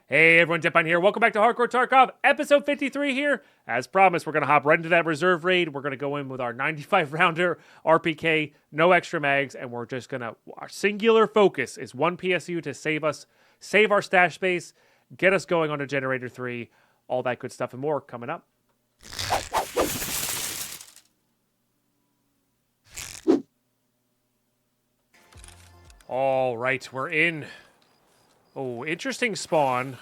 Hey everyone, Deadpine here. Welcome back to Hardcore Tarkov, episode 53 here. As promised, we're going to hop right into that reserve raid. We're going to go in with our 95 rounder RPK, no extra mags, and we're just going to, our singular focus is one PSU to save our stash space, get us going on to Generator 3, all that good stuff and more coming up. All right, we're in. Oh, interesting spawn.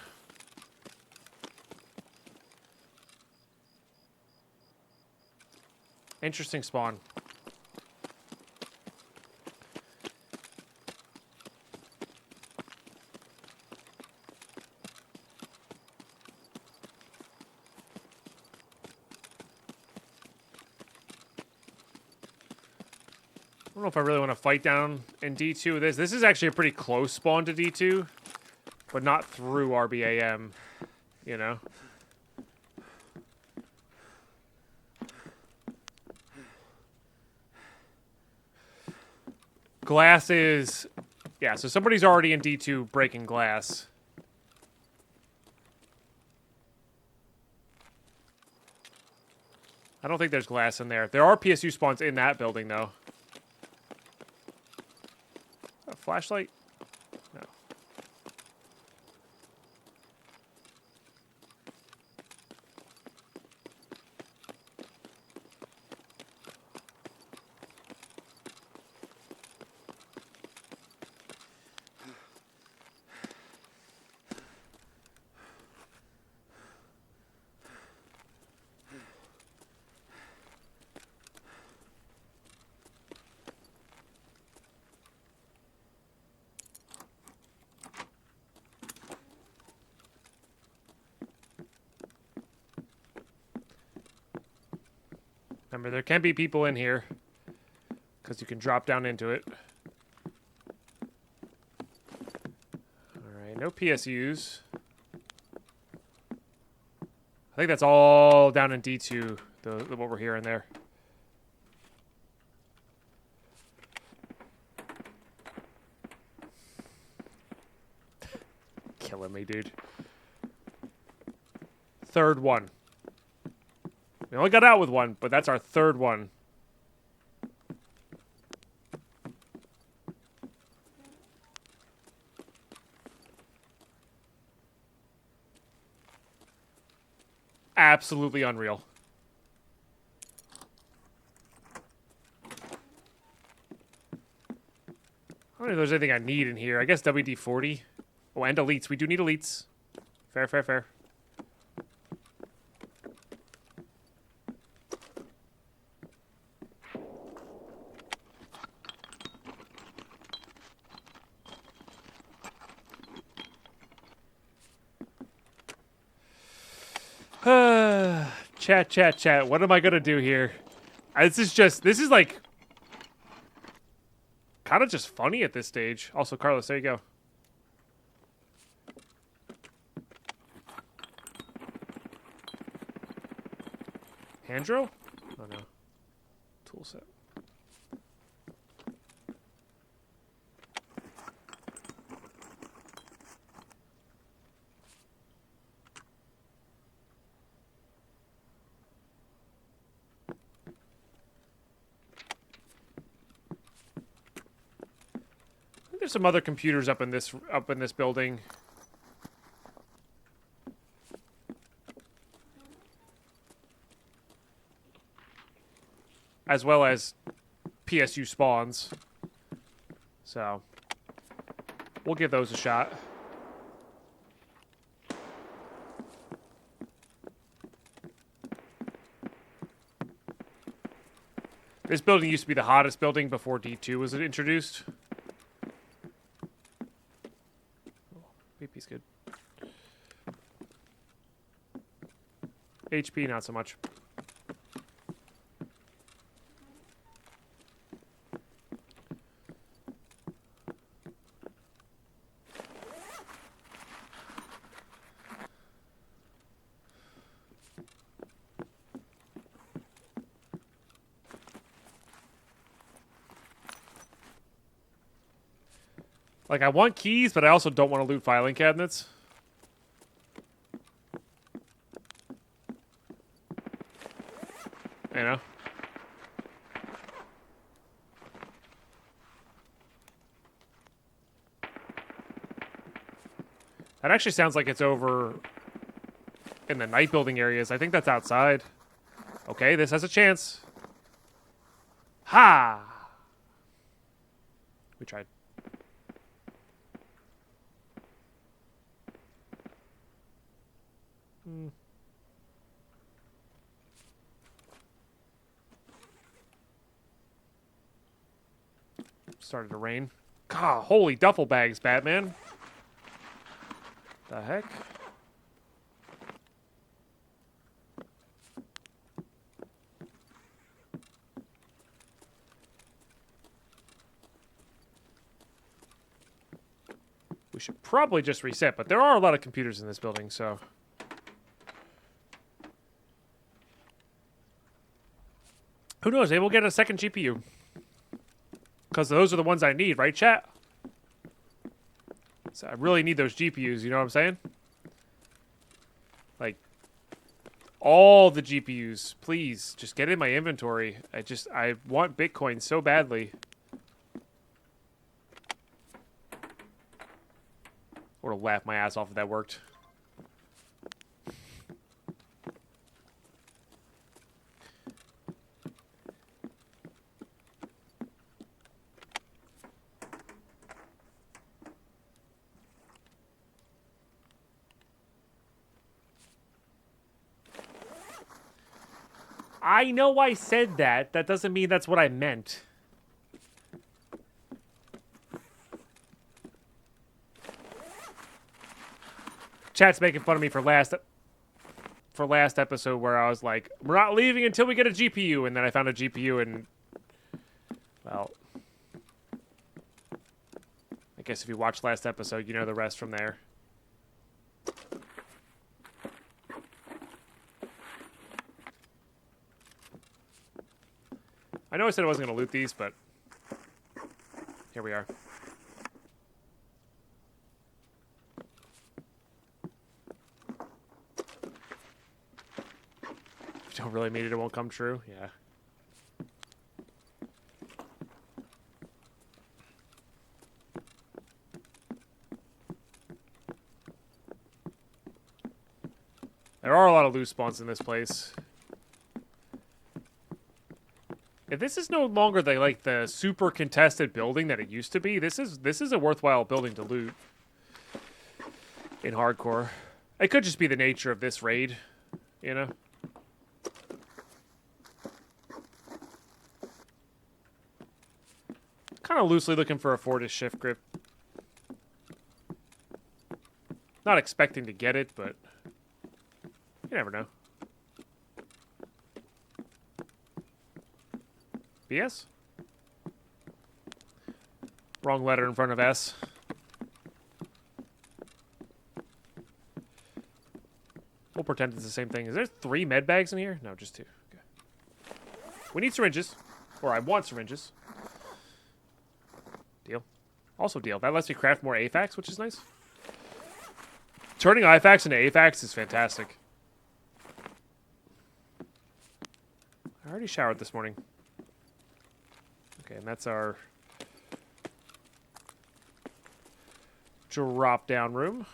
Interesting spawn. I don't know if I really want to fight down in D2 with this. This is actually a pretty close spawn to D2, but not through RBAM, you know? Glass is... Yeah, so somebody's already in D2 breaking glass. I don't think there's glass in there. There are PSU spawns in that building, though. A flashlight? No. Remember, there can be people in here, because you can drop down into it. Alright, no PSUs. I think that's all down in D2, what we're hearing there. Killing me, dude. Third one. We only got out with one, but that's our third one. Absolutely unreal. I don't know if there's anything I need in here. I guess WD-40. Oh, and elites. We do need elites. Fair, fair, fair. Chat. What am I gonna do here? This is like kind of just funny at this stage. Also, Carlos, there you go. Hand drill? Oh no. Tool set. There's some other computers up in this building. As well as PSU spawns. So we'll give those a shot. This building used to be the hottest building before D2 was introduced. VP's good. HP, not so much. Like, I want keys, but I also don't want to loot filing cabinets. you know? That actually sounds like it's over in the night building areas. I think that's outside. Okay, this has a chance. Ha! We tried. Started to rain. God, holy duffel bags, Batman. The heck? We should probably just reset, but there are a lot of computers in this building, so... Who knows? Maybe we'll get a second GPU. Because those are the ones I need, right, chat? So I really need those GPUs, you know what I'm saying? Like, all the GPUs, please, just get in my inventory. I want Bitcoin so badly. Would have laughed my ass off if that worked. I know I said that. That doesn't mean that's what I meant. Chat's making fun of me for last episode where I was like, we're not leaving until we get a GPU, and then I found a GPU and, well, I guess if you watched last episode, you know the rest from there. I know I said I wasn't going to loot these, but here we are. If you don't really mean it, it won't come true. Yeah. There are a lot of loot spawns in this place. If this is no longer the super contested building that it used to be, this is a worthwhile building to loot in hardcore. It could just be the nature of this raid, you know. Kind of loosely looking for a Fortis shift grip. Not expecting to get it, but you never know. BS? Wrong letter in front of S. We'll pretend it's the same thing. Is there 3 med bags in here? No, just 2. Okay. We need syringes. Or I want syringes. Deal. Also deal. That lets me craft more AFAX, which is nice. Turning IFAX into AFAX is fantastic. I already showered this morning. Okay, and that's our drop-down room.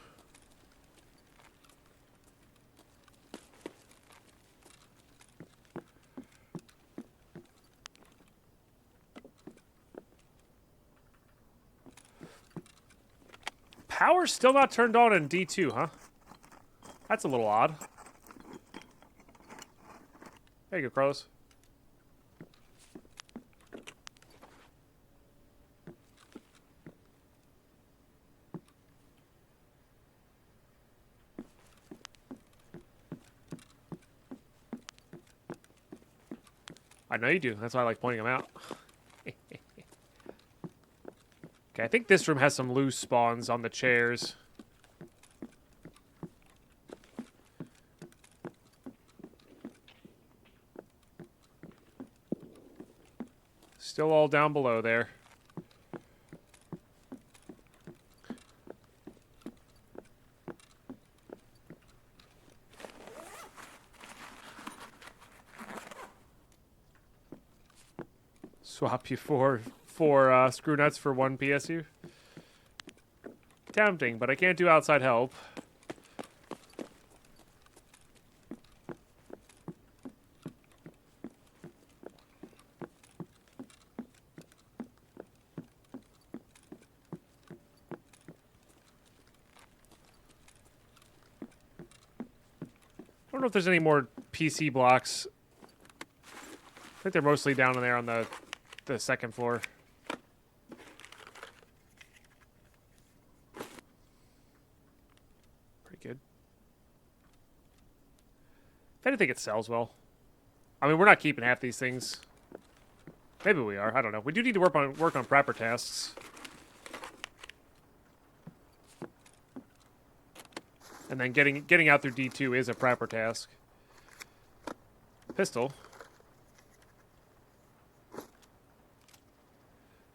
Power's still not turned on in D2, huh? That's a little odd. There you go, Carlos. I know you do. That's why I like pointing them out. Okay, I think this room has some loose spawns on the chairs. Still all down below there. Swap you four screw nuts for one PSU. Tempting, but I can't do outside help. I don't know if there's any more PC blocks. I think they're mostly down in there on the second floor. Pretty good. If anything, it sells well. I mean, we're not keeping half these things. Maybe we are. I don't know. We do need to work on prepper tasks. And then getting out through D2 is a prepper task. Pistol.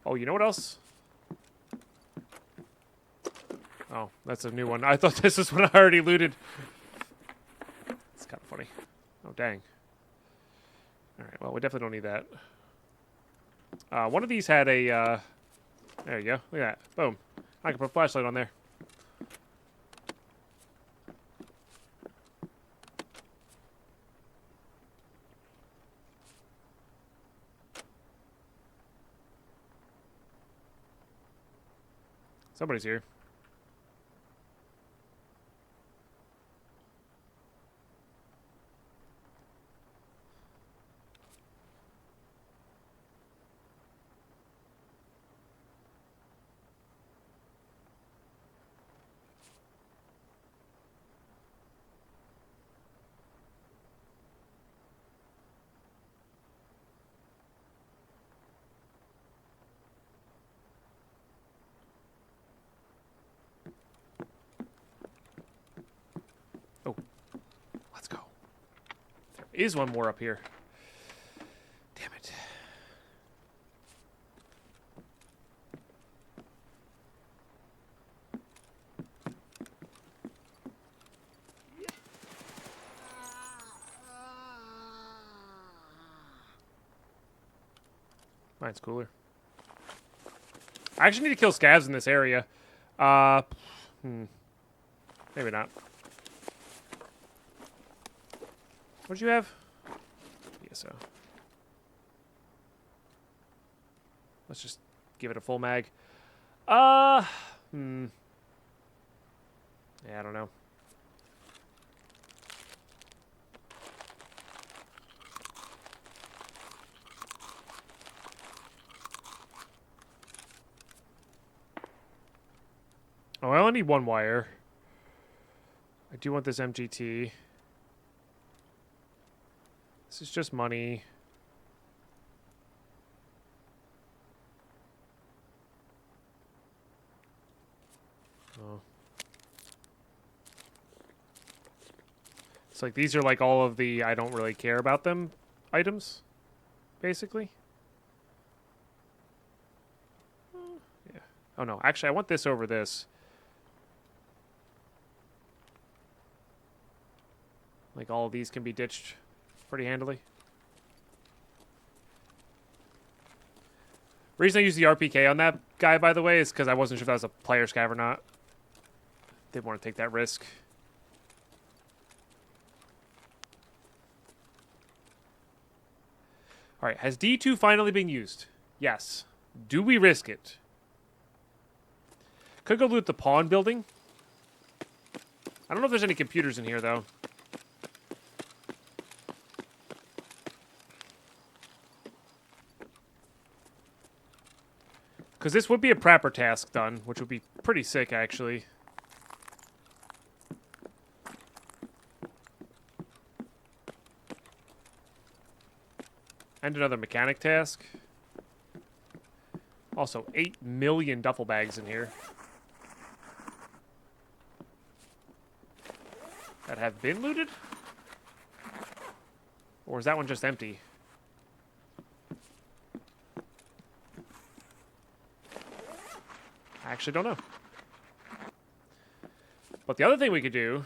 Oh, you know what else? Oh, that's a new one. I thought this is one I already looted. It's kind of funny. Oh, dang. All right, well, we definitely don't need that. One of these had a... there you go. Look at that. Boom. I can put a flashlight on there. Somebody's here. Oh, let's go. There is one more up here. Damn it. Mine's cooler. I actually need to kill scavs in this area. Maybe not. What'd you have? PSO. Let's just give it a full mag. Yeah, I don't know. Oh, I only need one wire. I do want this MGT. This is just money. Oh. It's like these are like all of the I don't really care about them items, basically. Yeah. Oh no, actually I want this over this. Like all of these can be ditched pretty handily. Reason I used the RPK on that guy, by the way, is because I wasn't sure if that was a player scav or not. Didn't want to take that risk. Alright, has D2 finally been used? Yes. Do we risk it? Could go loot the pawn building. I don't know if there's any computers in here, though. Because this would be a prepper task done, which would be pretty sick, actually. And another mechanic task. Also, 8 million duffel bags in here. That have been looted? Or is that one just empty? I actually don't know. But the other thing we could do...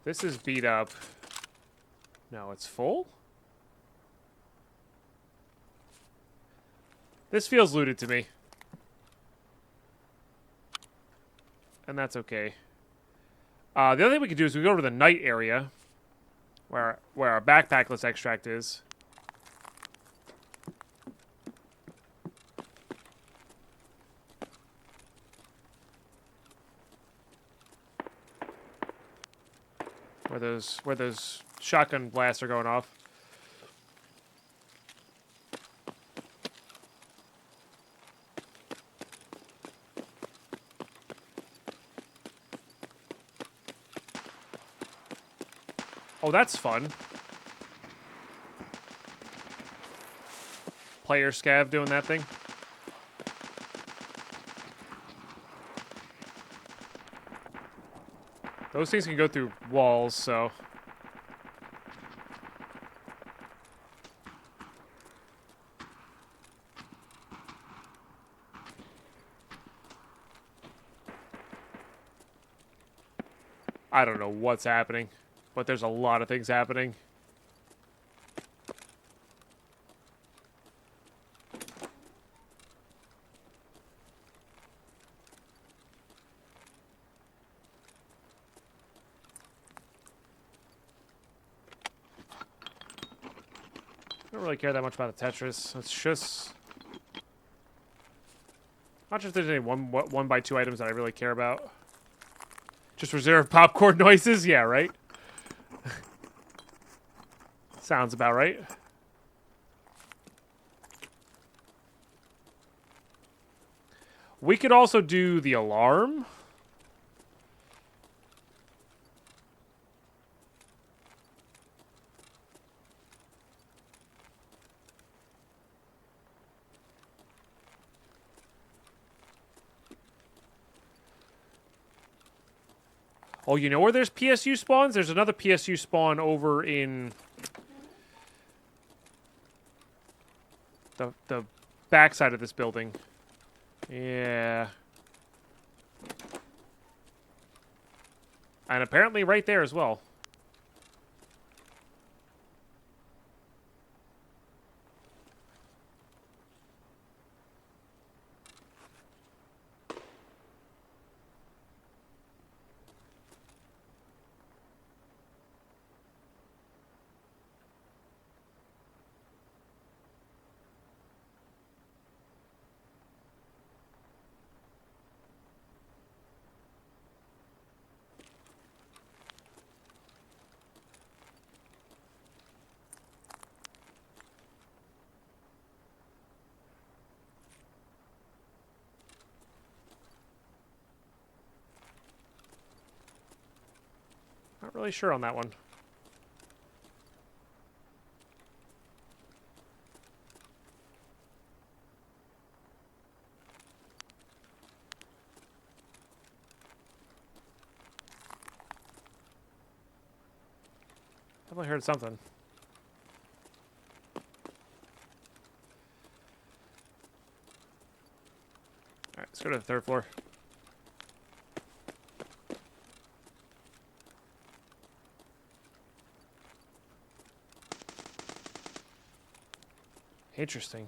This is beat up. No, it's full? This feels looted to me. And that's okay. The other thing we could do is we go to the night area. Where our backpackless extract is. Where those shotgun blasts are going off. Oh, that's fun. Player scav doing that thing. Those things can go through walls, so... I don't know what's happening, but there's a lot of things happening. I don't really care that much about the Tetris. It's just... Not sure if there's any 1x2 items that I really care about. Just reserve popcorn noises? Yeah, right? Sounds about right. We could also do the alarm. Oh, you know where there's PSU spawns? There's another PSU spawn over in the backside of this building. Yeah. And apparently right there as well. Not really sure on that one. Definitely heard something. Alright, let's go to the third floor. Interesting.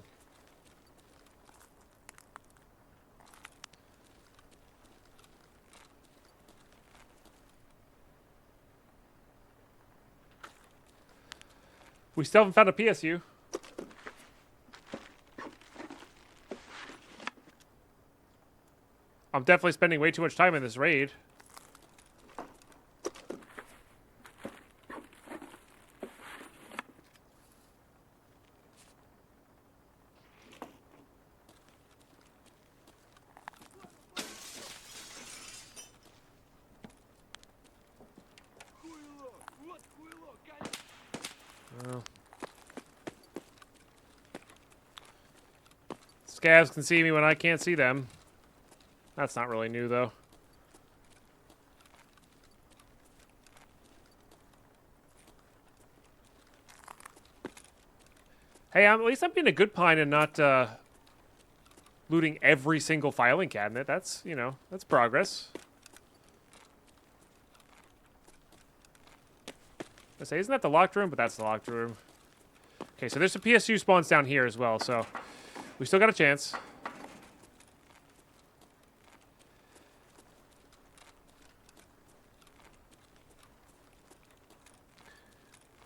We still haven't found a PSU. I'm definitely spending way too much time in this raid. Scavs can see me when I can't see them. That's not really new, though. Hey, at least I'm being a good pine and not looting every single filing cabinet. That's, you know, that's progress. I say, isn't that the locked room? But that's the locked room. Okay, so there's some PSU spawns down here as well, so we still got a chance.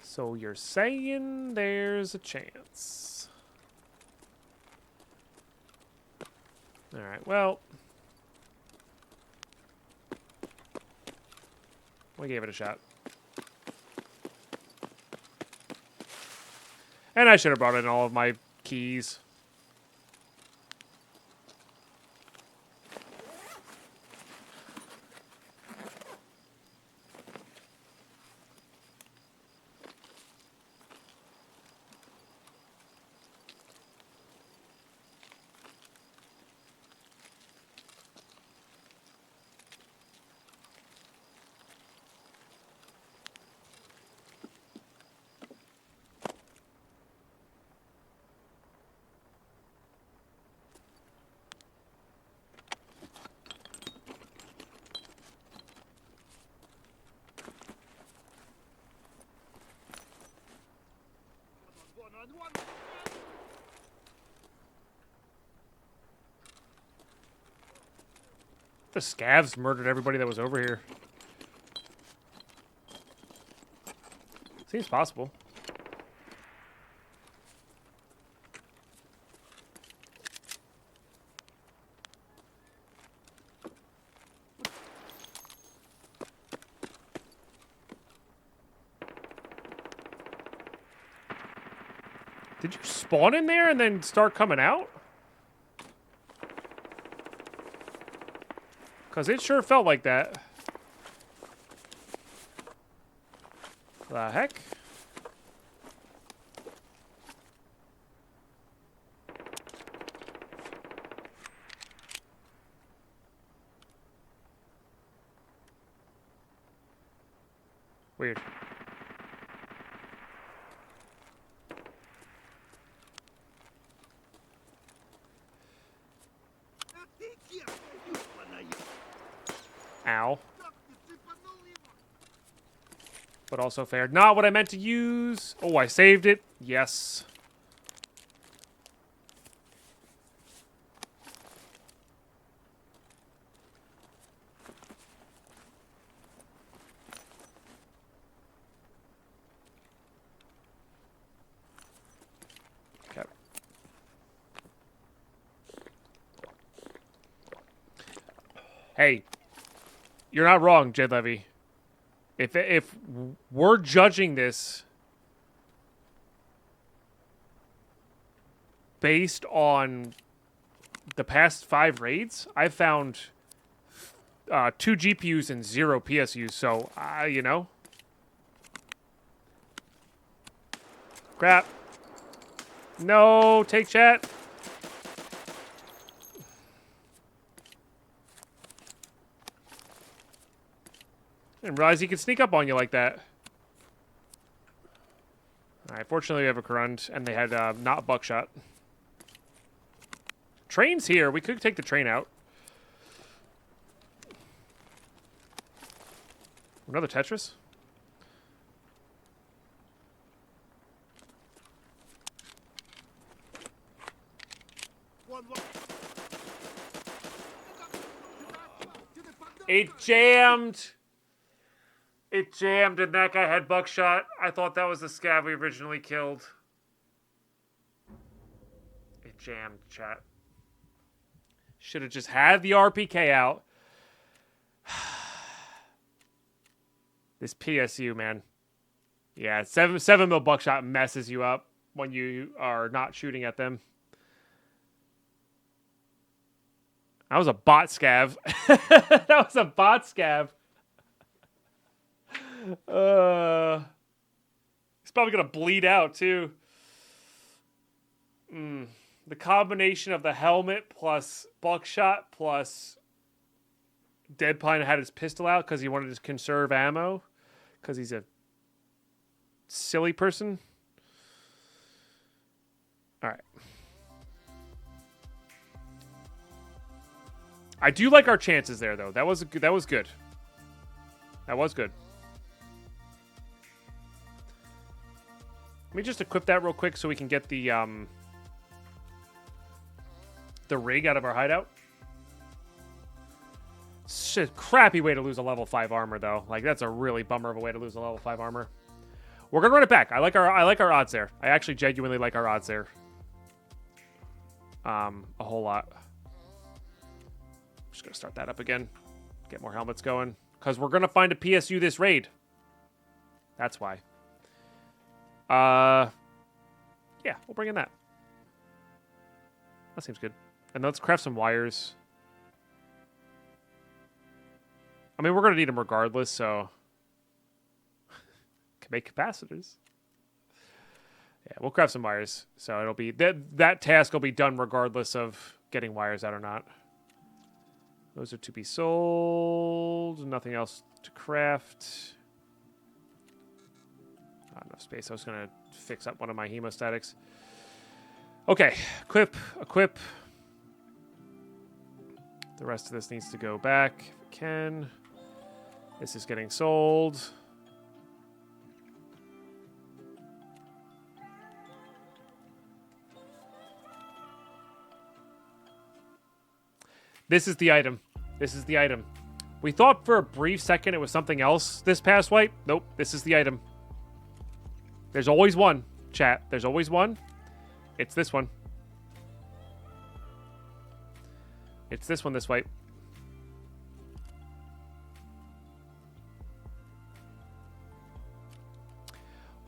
So you're saying there's a chance. Alright, well. We gave it a shot. And I should have brought in all of my keys. The scavs murdered everybody that was over here. Seems possible. Did you spawn in there and then start coming out? Because it sure felt like that. The heck? Weird. Ow. But also fair. Not what I meant to use. Oh, I saved it. Yes. Okay. Hey. You're not wrong, Jed Levy. If we're judging this based on the past 5 raids, I've found 2 GPUs and 0 PSUs. So, you know. Crap. No, take chat. I didn't realize he could sneak up on you like that. Alright, fortunately we have a Corund, and they had not buckshot. Train's here. We could take the train out. Another Tetris? It jammed! It jammed and that guy had buckshot. I thought that was the scav we originally killed. It jammed, chat. Should have just had the RPK out. This PSU, man. Yeah, 7 mil buckshot messes you up when you are not shooting at them. That was a bot scav. That was a bot scav. He's probably gonna bleed out too. The combination of the helmet plus buckshot plus Deadpine had his pistol out because he wanted to conserve ammo because he's a silly person. All right. I do like our chances there, though. That was good. That was good. me just equip that real quick so we can get the rig out of our hideout. It's a crappy way to lose a level 5 armor, though. Like, that's a really bummer of a way to lose a level 5 armor. We're gonna run it back. I like our odds there. I actually genuinely like our odds there. A whole lot. Just gonna start that up again. Get more helmets going. Because we're gonna find a PSU this raid. That's why. Yeah, we'll bring in that. That seems good. And let's craft some wires. I mean, we're going to need them regardless, so... Can make capacitors. Yeah, we'll craft some wires. So it'll be... That task will be done regardless of getting wires out or not. Those are to be sold. Nothing else to craft. Not enough space. I was going to fix up one of my hemostatics. Okay. Equip. The rest of this needs to go back if we can. This is getting sold. This is the item. This is the item. We thought for a brief second it was something else this past wipe. Nope, this is the item. There's always one, chat. There's always one. It's this one. It's this one this wipe.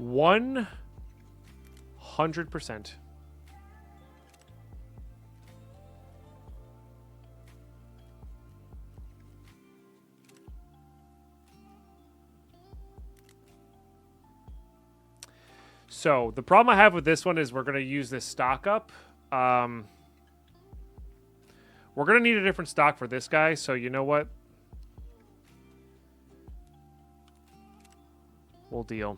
100%. So the problem I have with this one is we're going to use this stock up. We're going to need a different stock for this guy. So you know what? We'll deal.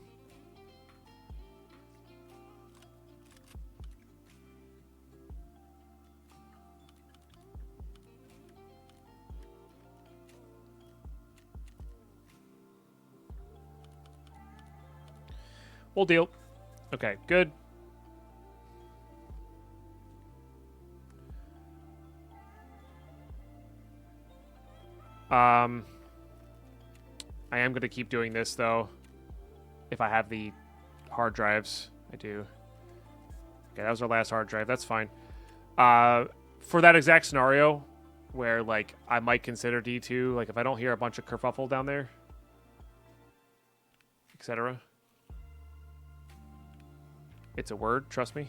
We'll deal. Okay, good. I am going to keep doing this, though. If I have the hard drives. I do. Okay, that was our last hard drive. That's fine. For that exact scenario, where, like, I might consider D2, like, if I don't hear a bunch of kerfuffle down there, etc. It's a word, trust me.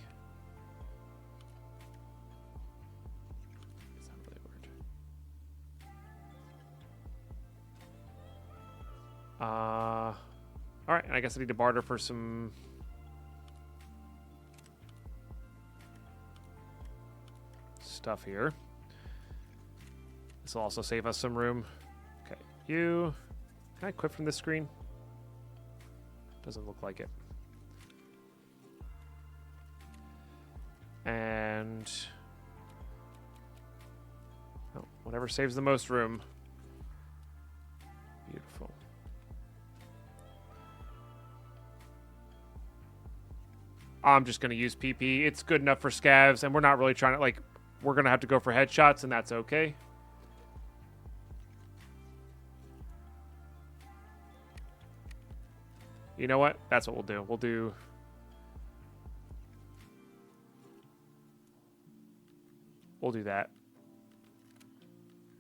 It's not really a word. Alright, and I guess I need to barter for some... stuff here. This will also save us some room. Okay, you... Can I quit from this screen? Doesn't look like it. And oh, whatever saves the most room. Beautiful. I'm just going to use PP. It's good enough for scavs, and we're not really trying to, like, we're going to have to go for headshots, and that's okay. You know what? That's what we'll do. We'll do that.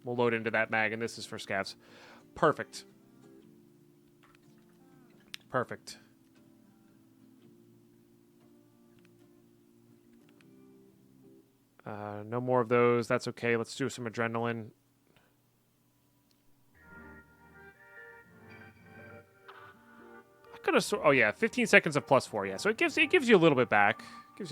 We'll load into that mag, and this is for scavs. Perfect. Perfect. No more of those. That's okay. Let's do some adrenaline. I could have... Oh, yeah. 15 seconds of +4. Yeah, so it gives you a little bit back. I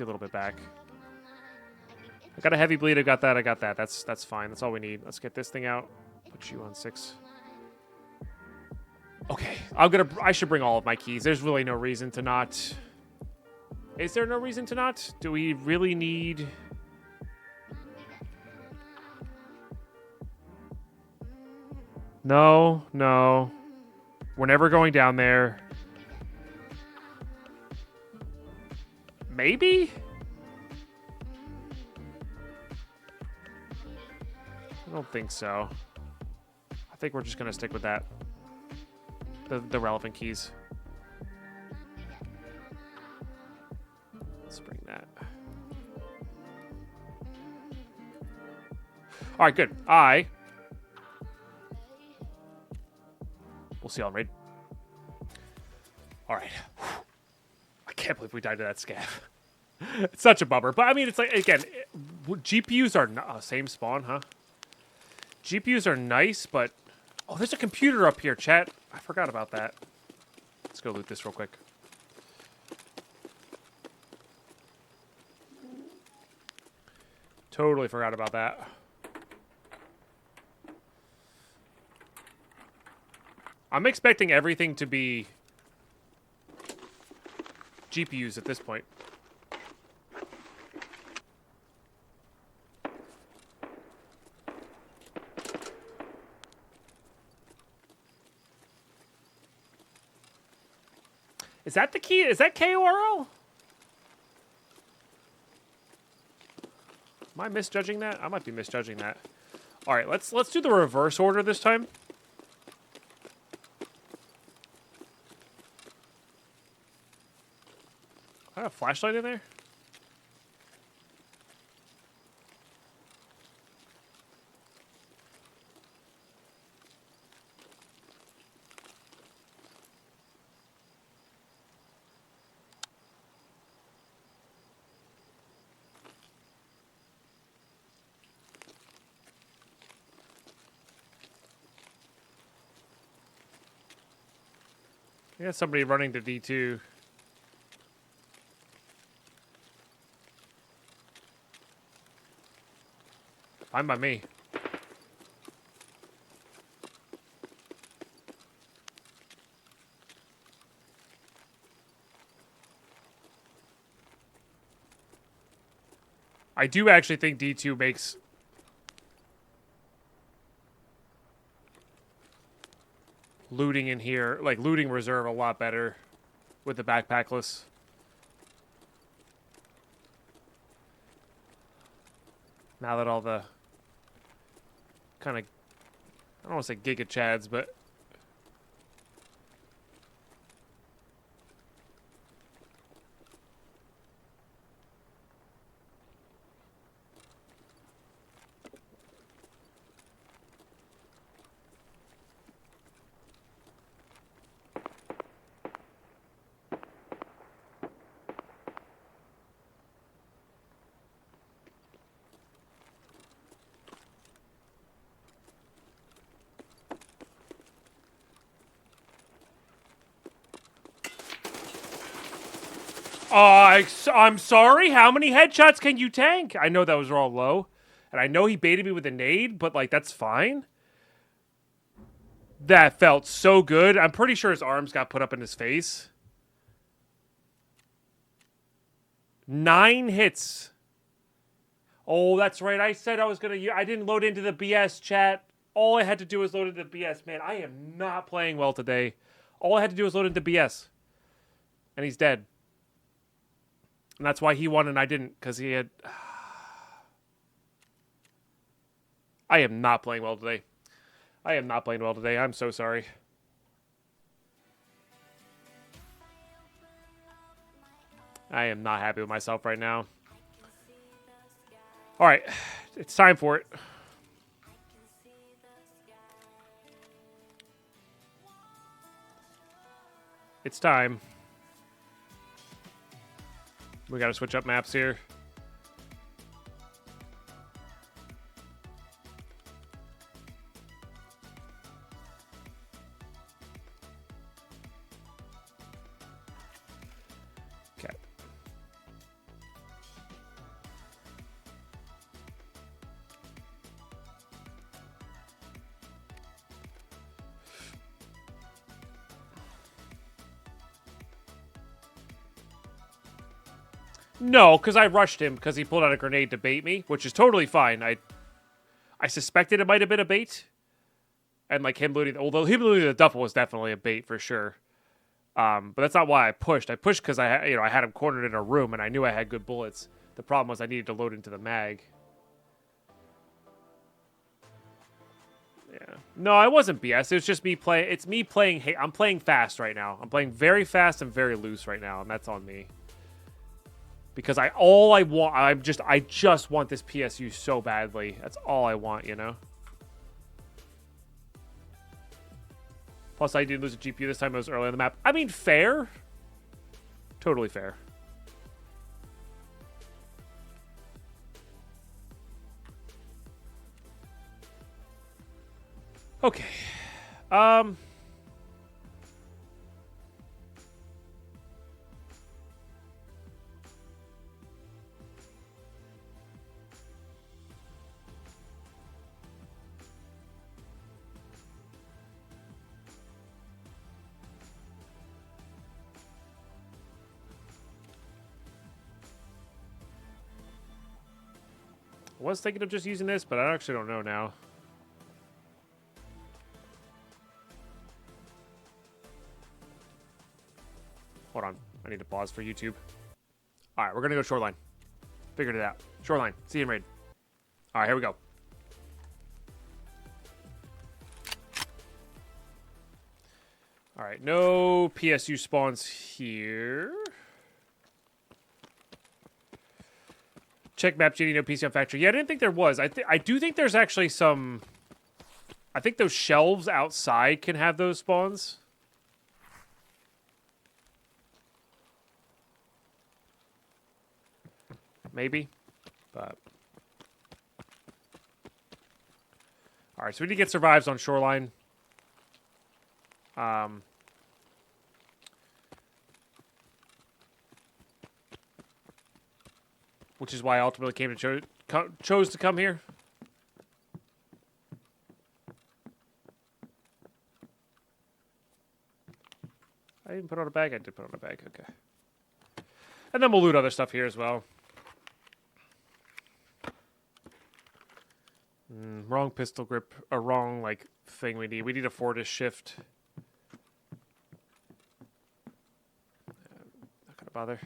got a heavy bleed. I got that. That's fine. That's all we need. Let's get this thing out. Put you on 6. Okay. I should bring all of my keys. There's really no reason to not. Is there no reason to not? Do we really need... No. We're never going down there. Maybe? I don't think so. I think we're just going to stick with that. The relevant keys. Let's bring that. All right, good. We'll see on raid. All right. I can't believe we died to that scav. It's such a bummer. But, I mean, it's like, again, GPUs are... same spawn, huh? GPUs are nice, but... Oh, there's a computer up here, chat. I forgot about that. Let's go loot this real quick. Totally forgot about that. I'm expecting everything to be GPUs at this point. Is that the key? Is that KORL? Am I misjudging that? I might be misjudging that. All right, let's do the reverse order this time. I have a flashlight in there? I got somebody running to D2. Fine by me. I do actually think D2 makes... looting in here, like looting reserve, a lot better with the backpackless. Now that all the kind of, I don't want to say giga chads, but I'm sorry, how many headshots can you tank? I know that was all low. And I know he baited me with a nade, but, like, that's fine. That felt so good. I'm pretty sure his arms got put up in his face. 9 hits. Oh, that's right. I said I was going to... I didn't load into the BS, chat. All I had to do was load into the BS. Man, I am not playing well today. All I had to do was load into BS. And he's dead. And that's why he won and I didn't, because he had... I am not playing well today. I am not playing well today. I'm so sorry. I am not happy with myself right now. All right. It's time for it. It's time. We gotta switch up maps here. Okay. No, because I rushed him because he pulled out a grenade to bait me, which is totally fine. I suspected it might have been a bait. And like him looting, although him looting the duffel was definitely a bait for sure. But that's not why I pushed. I pushed because I had him cornered in a room and I knew I had good bullets. The problem was I needed to load into the mag. Yeah. No, I wasn't BS. It was just me playing. It's me playing. Hey, I'm playing fast right now. I'm playing very fast and very loose right now, and that's on me. Because I just want this PSU so badly. That's all I want, you know. Plus, I did lose a GPU this time. It was early on the map. I mean, fair. Totally fair. Okay. I was thinking of just using this, but I actually don't know now. Hold on. I need to pause for YouTube. All right, we're going to go shoreline. Figured it out. Shoreline. See you in raid. All right, here we go. All right, no PSU spawns here. Check map, GD, no PSU on factory. Yeah, I didn't think there was. I do think there's actually some... I think those shelves outside can have those spawns. Maybe. But... Alright, so we need to get survives on shoreline. Which is why I ultimately chose to come here. I didn't put on a bag. I did put on a bag. Okay. And then we'll loot other stuff here as well. Wrong pistol grip. A wrong, like, thing we need. We need a Fortis shift. Not gonna bother.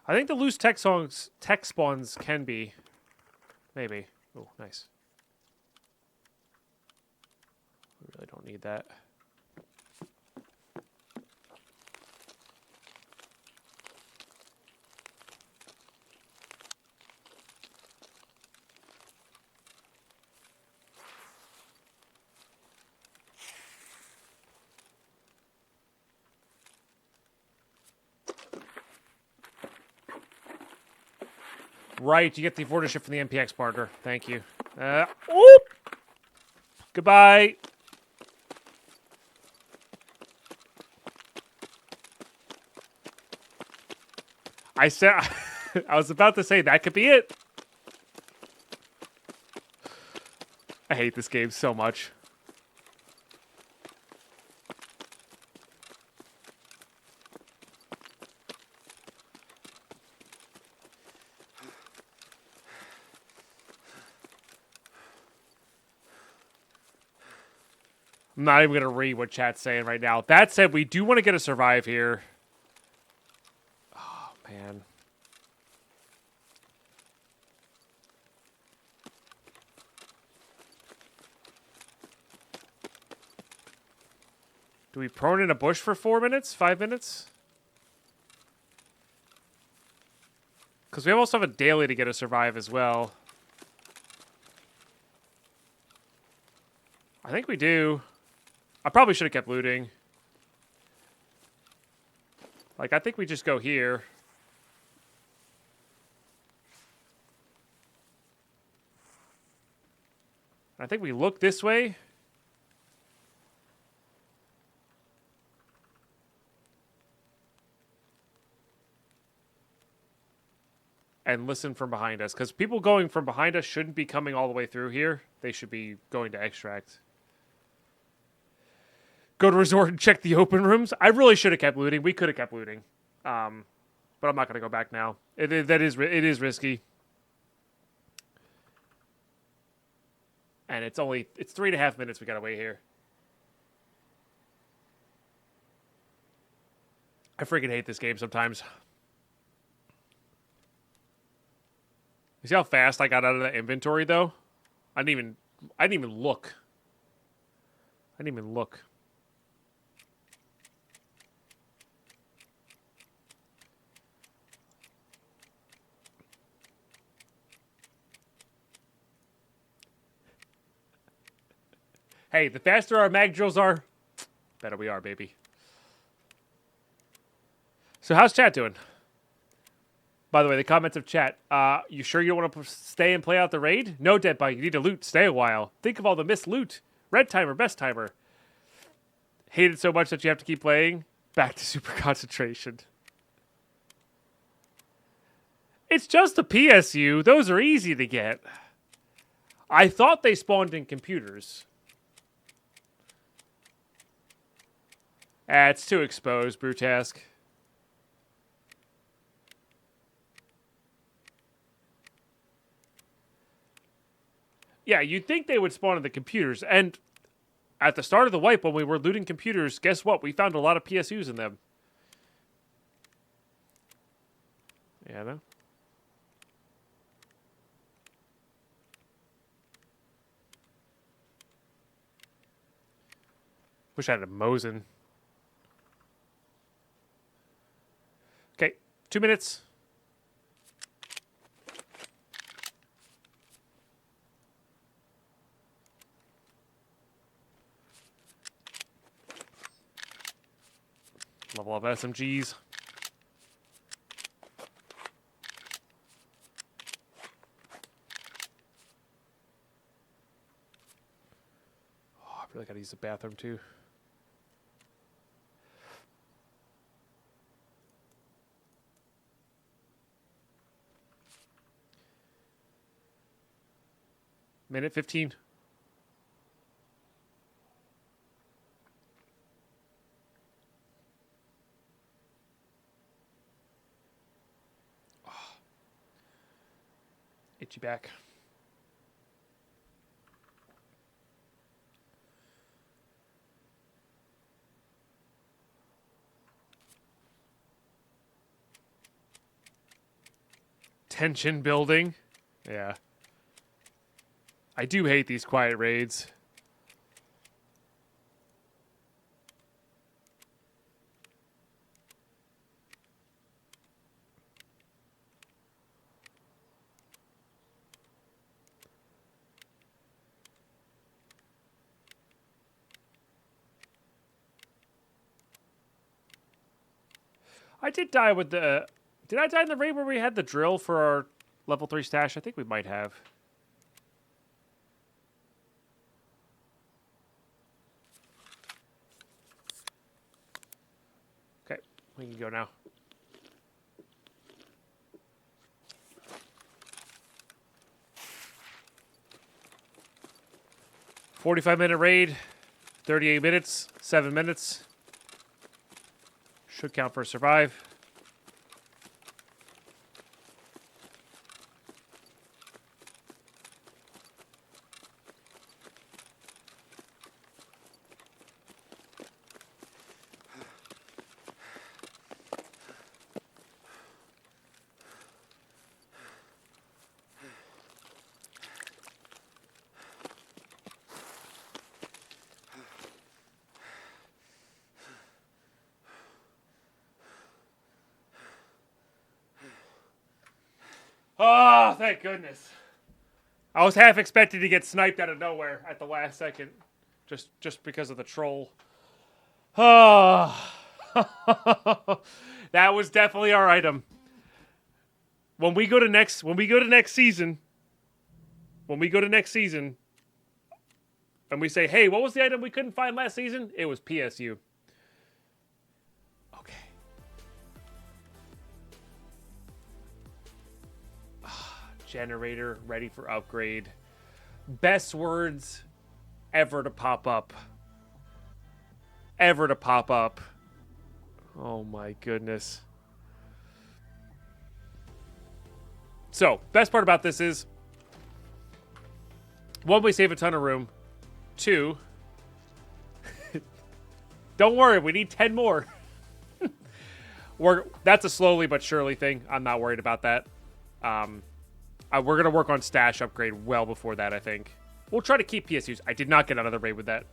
I think the loose tech spawns can be. Maybe. Oh, nice. We really don't need that. Right, you get the Fortis shift from the MPX partner. Thank you. Oop! Goodbye. I said... I was about to say that could be it. I hate this game so much. I'm not even going to read what chat's saying right now. That said, we do want to get a survive here. Oh, man. Do we prone in a bush for 4 minutes? 5 minutes? Because we also have a daily to get a survive as well. I think we do. I probably should have kept looting. Like, I think we just go here. I think we look this way. And listen from behind us. Because people going from behind us shouldn't be coming all the way through here. They should be going to extract. Go to resort and check the open rooms. I really should have kept looting. We could have kept looting. But I'm not going to go back now. It is risky. And it's 3.5 minutes we got to wait here. I freaking hate this game sometimes. You see how fast I got out of that inventory, though? I didn't even look. I didn't even look. Hey, the faster our mag drills are, better we are, baby. So how's chat doing? By the way, the comments of chat. You sure you don't want to stay and play out the raid? No, Deadpine. You need to loot. Stay a while. Think of all the missed loot. Red timer, best timer. Hate it so much that you have to keep playing. Back to super concentration. It's just a PSU. Those are easy to get. I thought they spawned in computers. It's too exposed, Brutask. Yeah, you'd think they would spawn in the computers. And at the start of the wipe, when we were looting computers, guess what? We found a lot of PSUs in them. Yeah, no? Wish I had a Mosin. Okay, 2 minutes. Level up SMGs. Oh, I really gotta use the bathroom too. Minute 15. Oh. Itchy back. Tension building. Yeah. I do hate these quiet raids. I did die with the... Did I die in the raid where we had the drill for our level 3 stash? I think we might have. Okay, we can go now. $45-minute raid, 38 minutes, 7 minutes. Should count for a survive. Oh, thank goodness. I was half expecting to get sniped out of nowhere at the last second. Just because of the troll. Oh. That was definitely our item. When we go to next season, and we say, hey, what was the item we couldn't find last season? It was PSU. Okay. Generator ready for upgrade. Best words ever to pop up. Oh my goodness. So, best part about this is, one, we save a ton of room. Two, don't worry, we need 10 more. That's a slowly but surely thing. I'm not worried about that. We're gonna work on stash upgrade well before that, I think. We'll try to keep PSUs. I did not get another raid with that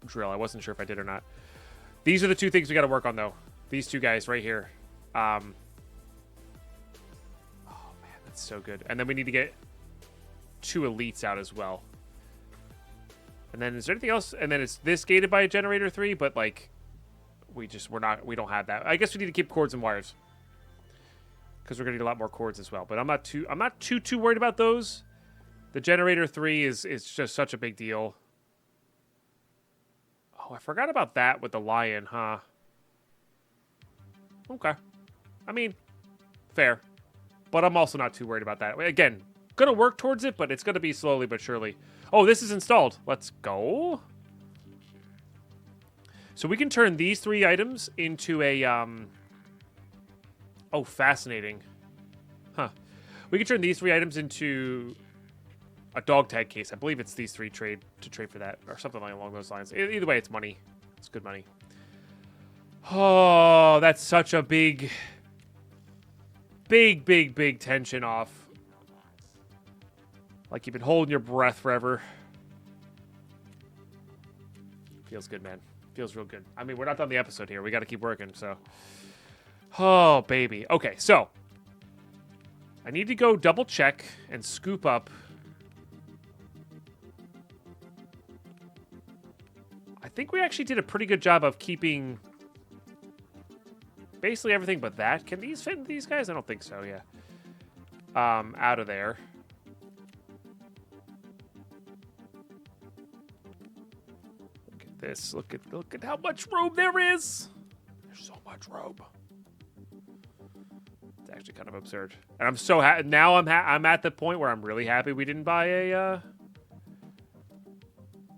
drill. I wasn't sure if I did or not. These are the two things we got to work on, though. These two guys right here. Oh, man, that's so good. And then we need to get 2 elites out as well. And then is there anything else? And then it's this gated by a generator 3, but like we don't have that. I guess we need to keep cords and wires because we're gonna need a lot more cords as well. But I'm not too worried about those. The generator 3 is just such a big deal. Oh, I forgot about that with the lion, huh? Okay. I mean, fair. But I'm also not too worried about that. Again, gonna work towards it, but it's gonna be slowly but surely. Oh, this is installed. Let's go. So we can turn these 3 items into a, oh, fascinating. Huh. We can turn these 3 items into a dog tag case. I believe it's these 3 trade for that, or something like along those lines. Either way, it's money. It's good money. Oh, that's such a big tension off. Like you've been holding your breath forever. Feels good, man. Feels real good. I mean, we're not done the episode here. We got to keep working, so. Oh, baby. Okay, so. I need to go double check and scoop up. I think we actually did a pretty good job of keeping basically everything but that. Can these fit into these guys? I don't think so, yeah. Out of there. Look at this. Look at how much room there is. There's so much room. It's actually kind of absurd. And I'm so happy. Now I'm at the point where I'm really happy we didn't buy a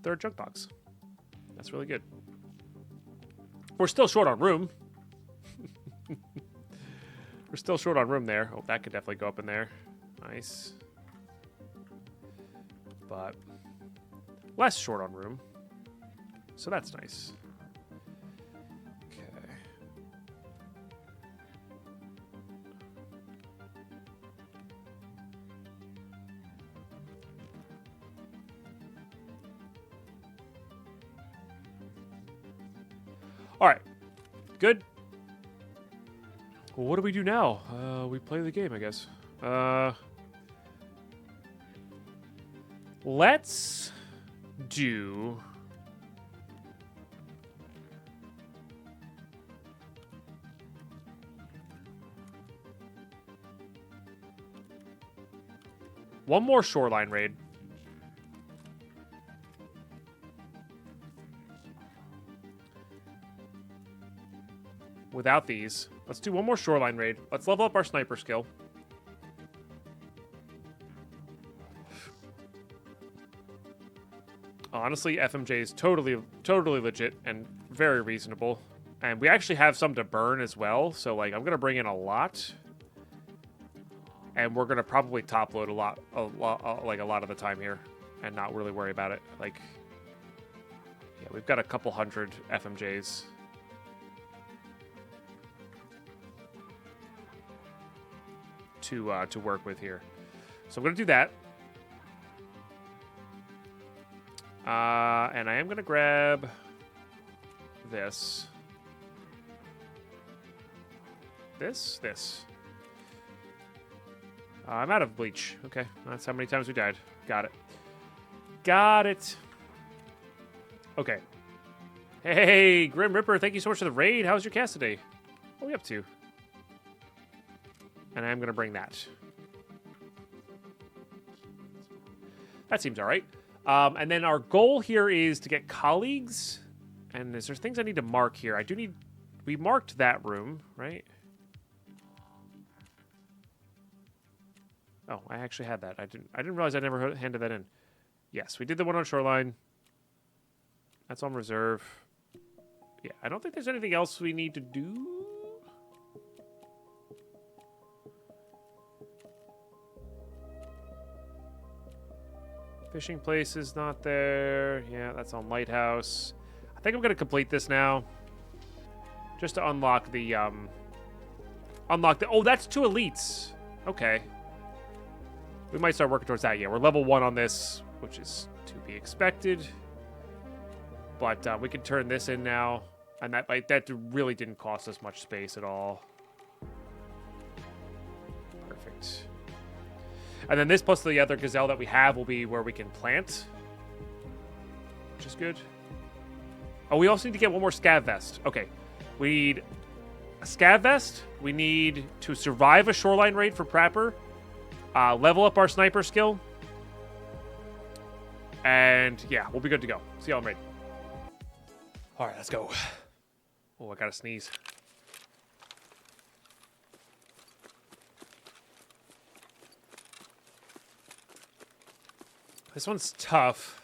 third junk box. That's really good. We're still short on room. We're still short on room there. Oh, that could definitely go up in there. Nice. But less short on room. So that's nice. Okay. All right. Good. Well, what do we do now? We play the game, I guess. Let's do... one more shoreline raid. Without these. Let's do one more shoreline raid. Let's level up our sniper skill. Honestly, FMJ is totally legit and very reasonable. And we actually have some to burn as well. So, like, I'm going to bring in a lot. And we're going to probably top load a lot of the time here. And not really worry about it. Like, yeah, we've got a couple hundred FMJs. To work with here. So I'm going to do that. And I am going to grab this. This. I'm out of bleach. Okay, that's how many times we died. Got it. Okay. Hey, Grim Ripper, thank you so much for the raid. How's your cast today? What are we up to? And I'm going to bring that. That seems all right. And then our goal here is to get colleagues. And there's things I need to mark here. We marked that room, right? Oh, I actually had that. I didn't realize I never handed that in. Yes, we did the one on shoreline. That's on reserve. Yeah, I don't think there's anything else we need to do. Fishing place is not there. Yeah, that's on Lighthouse. I think I'm going to complete this now. Just to unlock the Unlock the... Oh, that's 2 elites. Okay. We might start working towards that. Yeah, we're level 1 on this, which is to be expected. But we can turn this in now. And that really didn't cost us much space at all. Perfect. And then this plus the other gazelle that we have will be where we can plant. Which is good. Oh, we also need to get one more scav vest. Okay. We need a scav vest. We need to survive a shoreline raid for Prapper. Level up our sniper skill. And yeah, we'll be good to go. See y'all in raid. Alright, let's go. Oh, I gotta sneeze. This one's tough.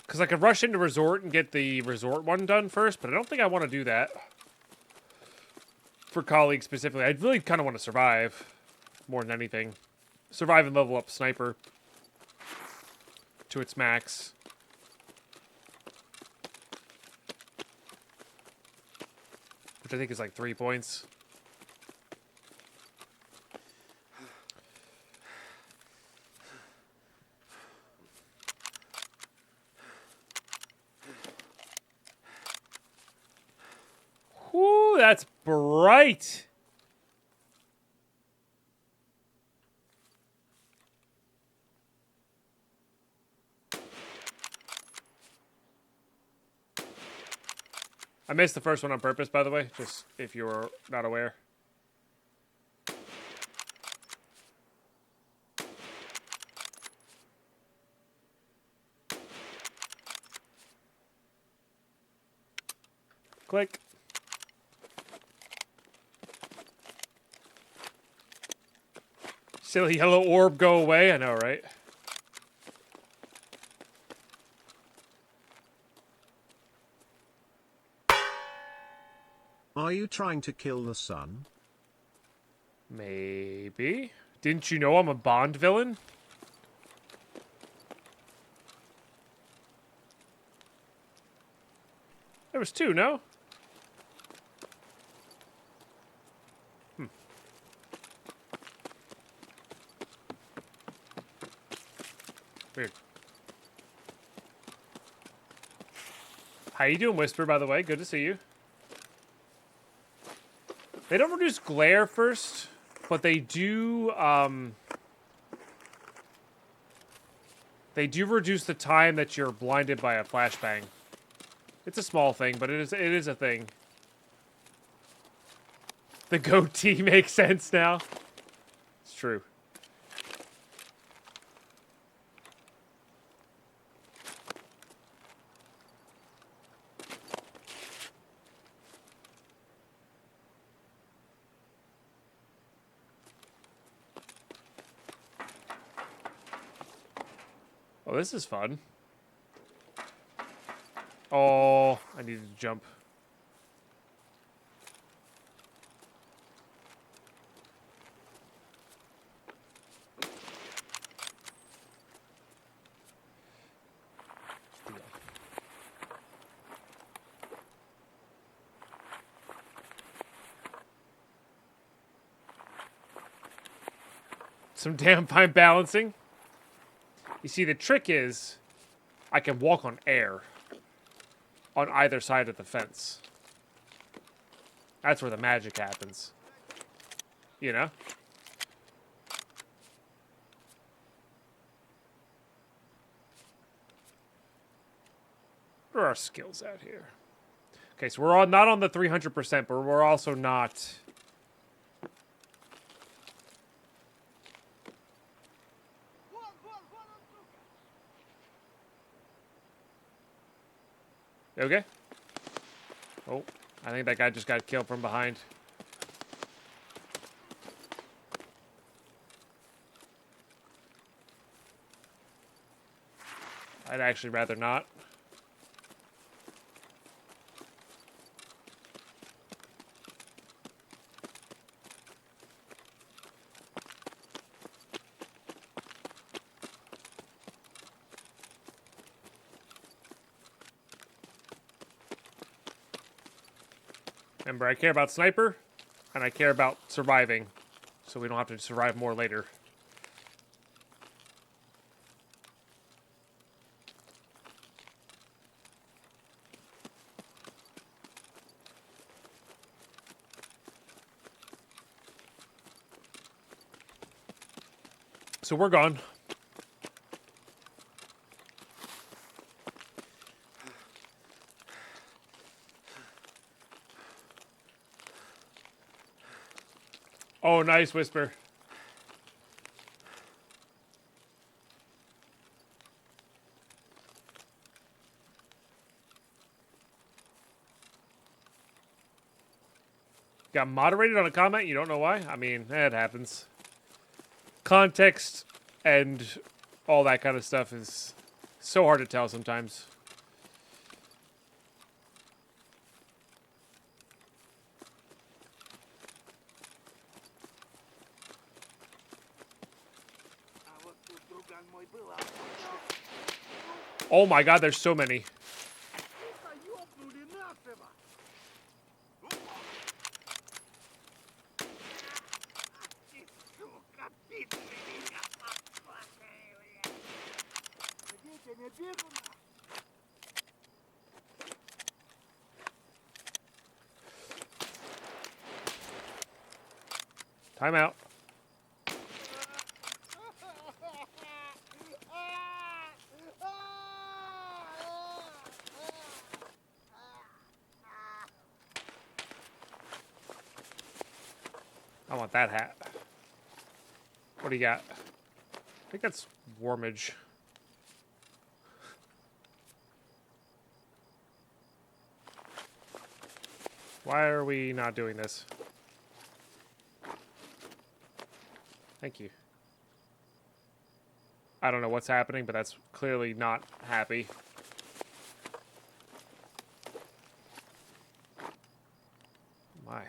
Because I could rush into resort and get the resort one done first, but I don't think I want to do that. For colleagues specifically. I really kind of want to survive more than anything. Survive and level up sniper to its max. Which I think is like 3 points. Whoo, that's bright. I missed the first one on purpose, by the way, just if you were not aware. Click. Silly yellow orb, go away. I know, right? Are you trying to kill the sun? Maybe. Didn't you know I'm a Bond villain? There was 2, no? Weird. How you doing, Whisper, by the way? Good to see you. They don't reduce glare first, but they do reduce the time that you're blinded by a flashbang. It's a small thing, but it is a thing. The goatee makes sense now. It's true. Oh, this is fun. Oh, I needed to jump. Some damn fine balancing. You see, the trick is I can walk on air on either side of the fence. That's where the magic happens. You know? Where are our skills at here? Okay, so we're not on the 300%, but we're also not... Okay. Oh, I think that guy just got killed from behind. I'd actually rather not. Remember, I care about sniper, and I care about surviving, so we don't have to survive more later. So we're gone. Oh, nice, Whisper. Got moderated on a comment. You don't know why? I mean, it happens. Context and all that kind of stuff is so hard to tell sometimes. Oh my god, there's so many. Time out. I want that hat. What do you got? I think that's Warmage. Why are we not doing this? Thank you. I don't know what's happening, but that's clearly not happy. My.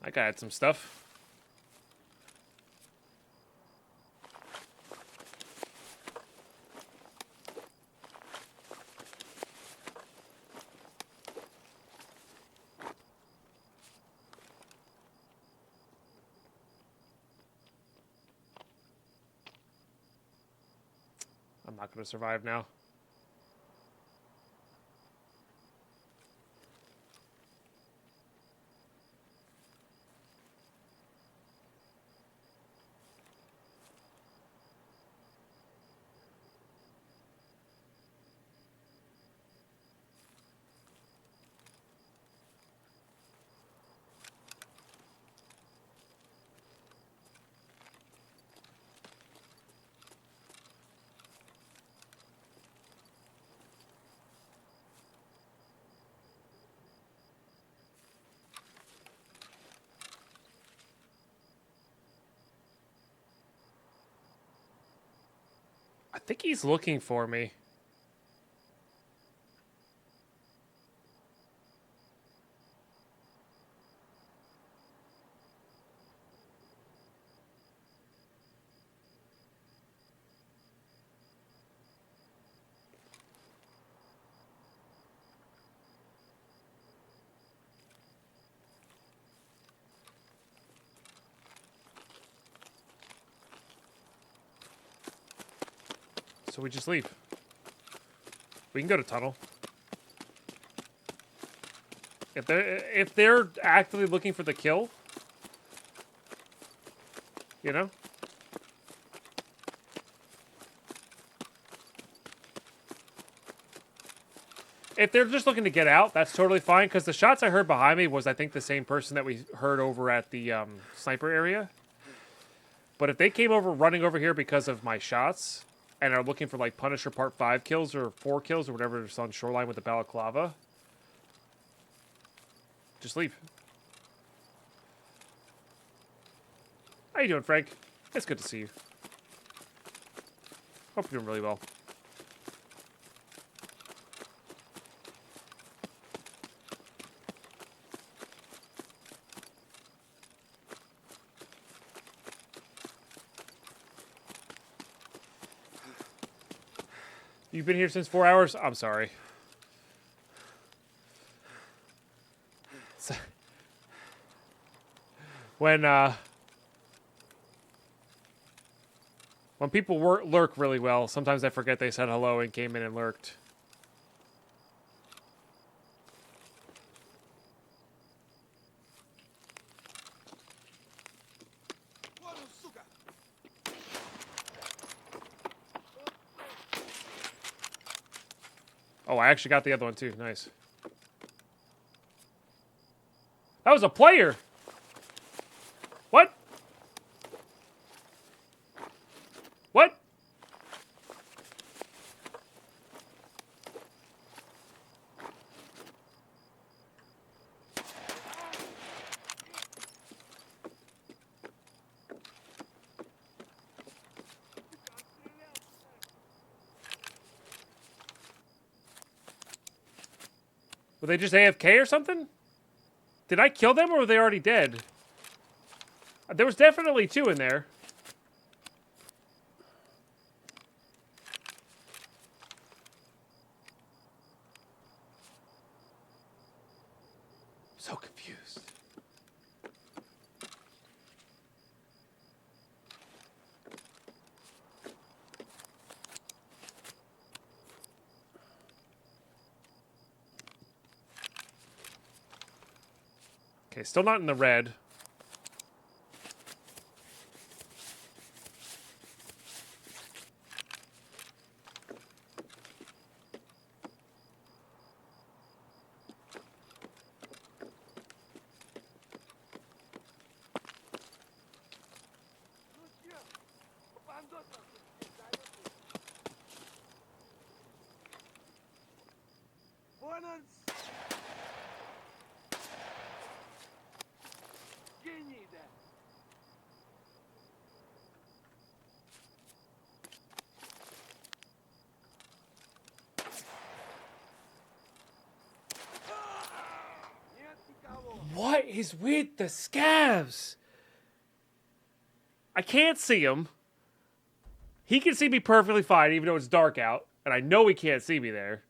I got some stuff. I'm not going to survive now. I think he's looking for me. So we just leave. We can go to tunnel. If they're actively looking for the kill, you know? If they're just looking to get out, that's totally fine, because the shots I heard behind me was, I think, the same person that we heard over at the sniper area. But if they came over running over here because of my shots and are looking for, like, Punisher Part 5 kills or 4 kills or whatever is on Shoreline with the balaclava, just leave. How you doing, Frank? It's good to see you. Hope you're doing really well. You've been here since 4 hours? I'm sorry. When people lurk really well, sometimes I forget they said hello and came in and lurked. Oh, I actually got the other one too. Nice. That was a player. What? What? Were they just AFK or something? Did I kill them or were they already dead? There was definitely 2 in there. So confused. Okay, still not in the red. What is with the scavs? I can't see him. He can see me perfectly fine, even though it's dark out. And I know he can't see me there.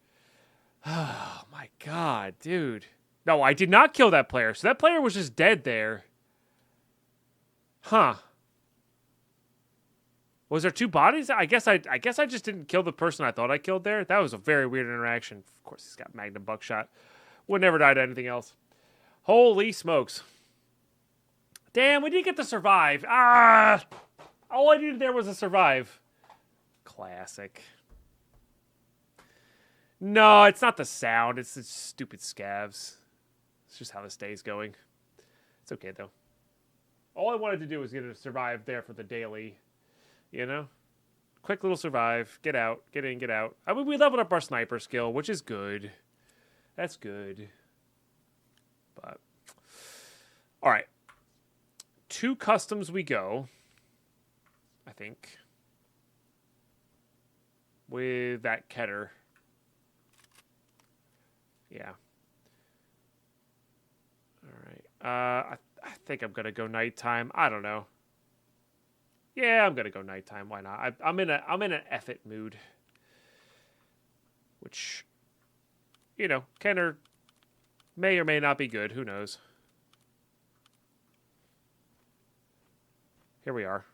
Oh, my God, dude. No, I did not kill that player. So that player was just dead there. Huh. Was there 2 bodies? I guess I just didn't kill the person I thought I killed there. That was a very weird interaction. Of course, he's got Magnum buckshot. Would never die to anything else. Holy smokes. Damn, we didn't get to survive. Ah! All I needed there was a survive. Classic. No, it's not the sound. It's the stupid scavs. It's just how this day's going. It's okay, though. All I wanted to do was get a survive there for the daily. You know? Quick little survive. Get out. Get in, get out. I mean, we leveled up our sniper skill, which is good. That's good. But, all right. 2 customs we go, I think, with that Keter. Yeah. All right. I think I'm gonna go nighttime. I don't know. Yeah, I'm gonna go nighttime. Why not? I'm in an effort mood, which, you know, Kenner may or may not be good. Who knows? Here we are.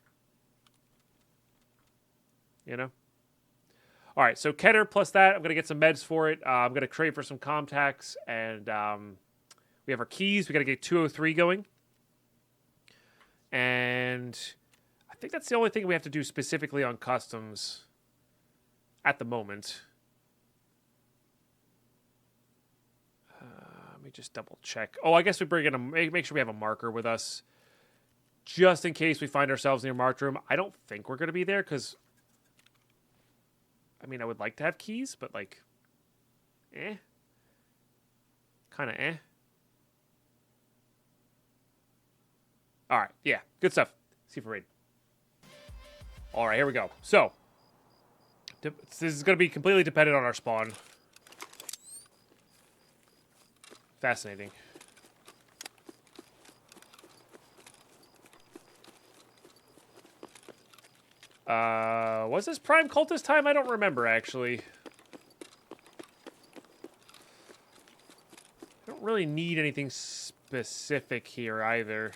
You know? All right, so Keter plus that. I'm going to get some meds for it. I'm going to trade for some contacts. And we have our keys. We got to get 203 going. And I think that's the only thing we have to do specifically on customs at the moment. Let me just double check. Oh, I guess we bring in make sure we have a marker with us, just in case we find ourselves near marked room. I don't think we're going to be there because, I mean, I would like to have keys, but like, kind of All right, yeah, good stuff. See for raid. All right, here we go. So, this is going to be completely dependent on our spawn. Fascinating. Was this Prime Cultist time? I don't remember, actually. I don't really need anything specific here, either.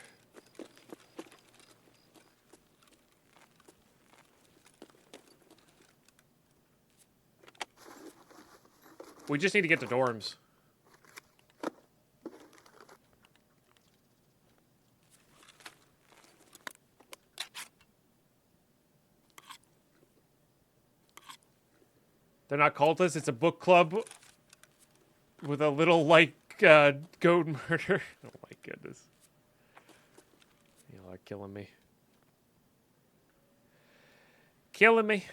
We just need to get to dorms. They're not cultists. It's a book club with a little, like, goat murder. Oh, my goodness. You are killing me. Killing me.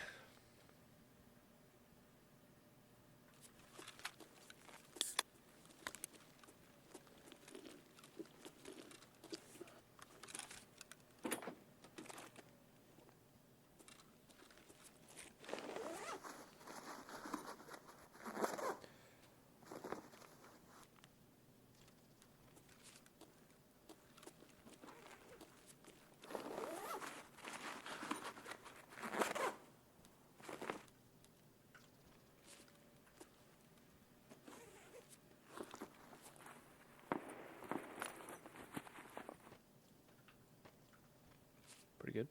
Pretty good.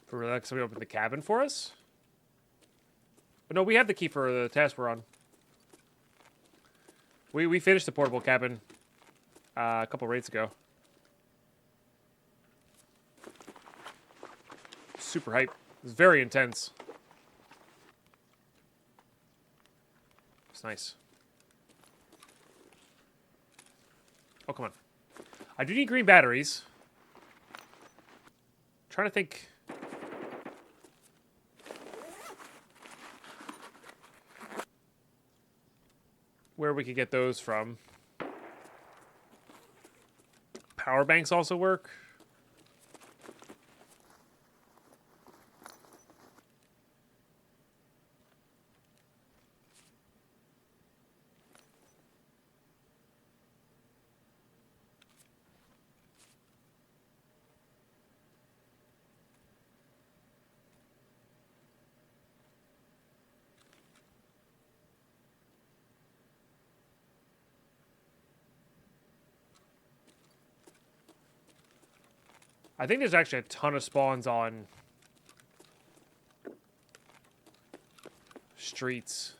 For like somebody open the cabin for us? But no, we have the key for the task we're on. We finished the portable cabin a couple raids ago. Super hype. It was very intense. It's nice. Oh, come on. I do need green batteries. Trying to think. Where we could get those from. Power banks also work. I think there's actually a ton of spawns on streets.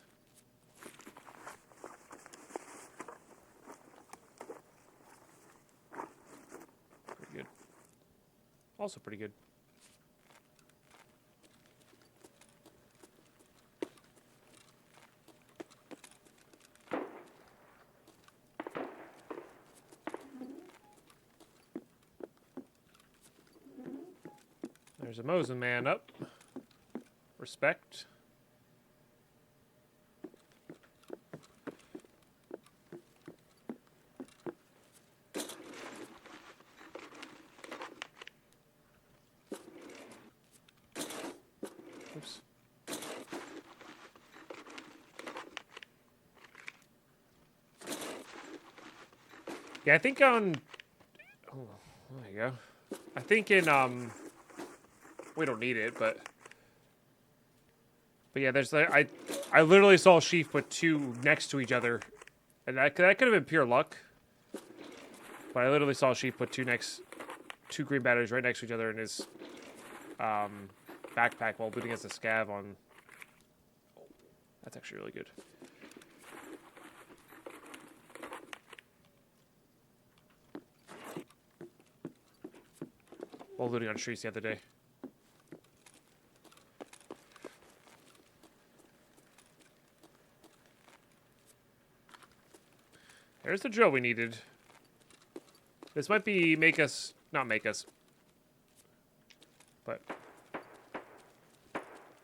Pretty good. Also pretty good. There's a Mosin man up. Respect. Oops. Yeah, I think on... Oh, there you go. I think in, we don't need it, but yeah, there's I literally saw Sheaf put two next to each other, and that could have been pure luck. But I literally saw Sheaf put two green batteries right next to each other in his backpack while booting against a scav on. That's actually really good. While looting on streets the other day. There's the drill we needed. This might be not make us. But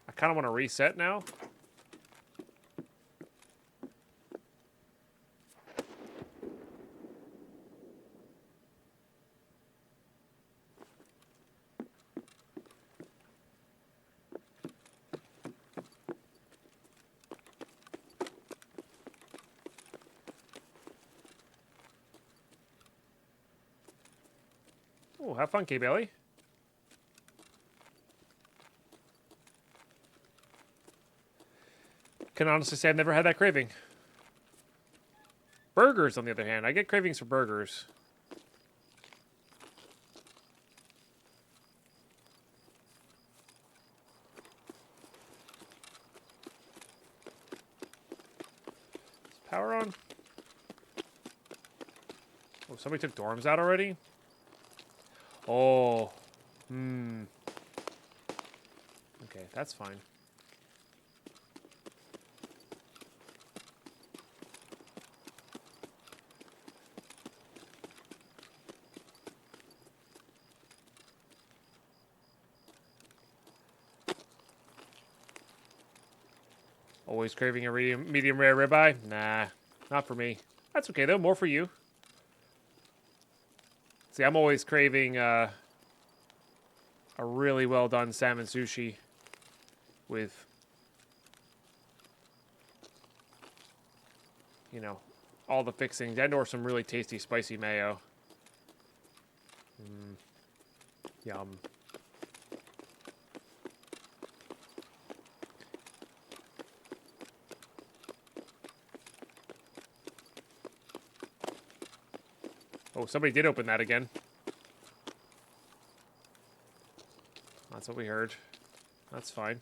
I kind of want to reset now. Oh, have fun, K-Belly. Can honestly say I've never had that craving. Burgers, on the other hand. I get cravings for burgers. Is power on? Oh, somebody took dorms out already? Oh. Okay, that's fine. Always craving a medium rare ribeye? Nah, not for me. That's okay though, more for you. See, I'm always craving a really well done salmon sushi with, you know, all the fixings and or some really tasty spicy mayo. Yum. Oh, somebody did open that again. That's what we heard. That's fine.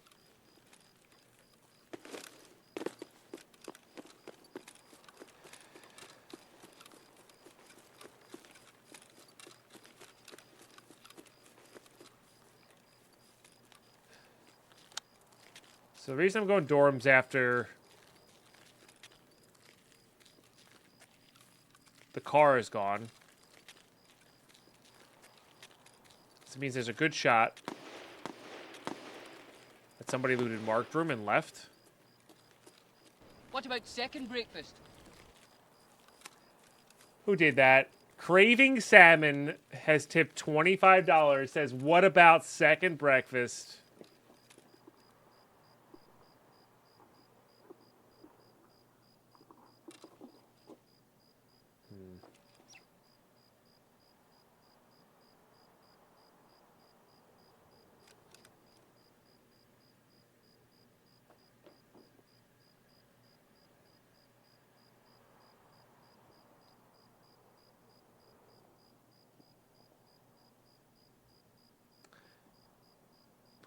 So the reason I'm going dorms after the car is gone, this means there's a good shot that somebody looted marked room and left. What about second breakfast? Who did that? Craving Salmon has tipped $25. Says, what about second breakfast?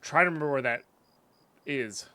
Trying to remember where that is.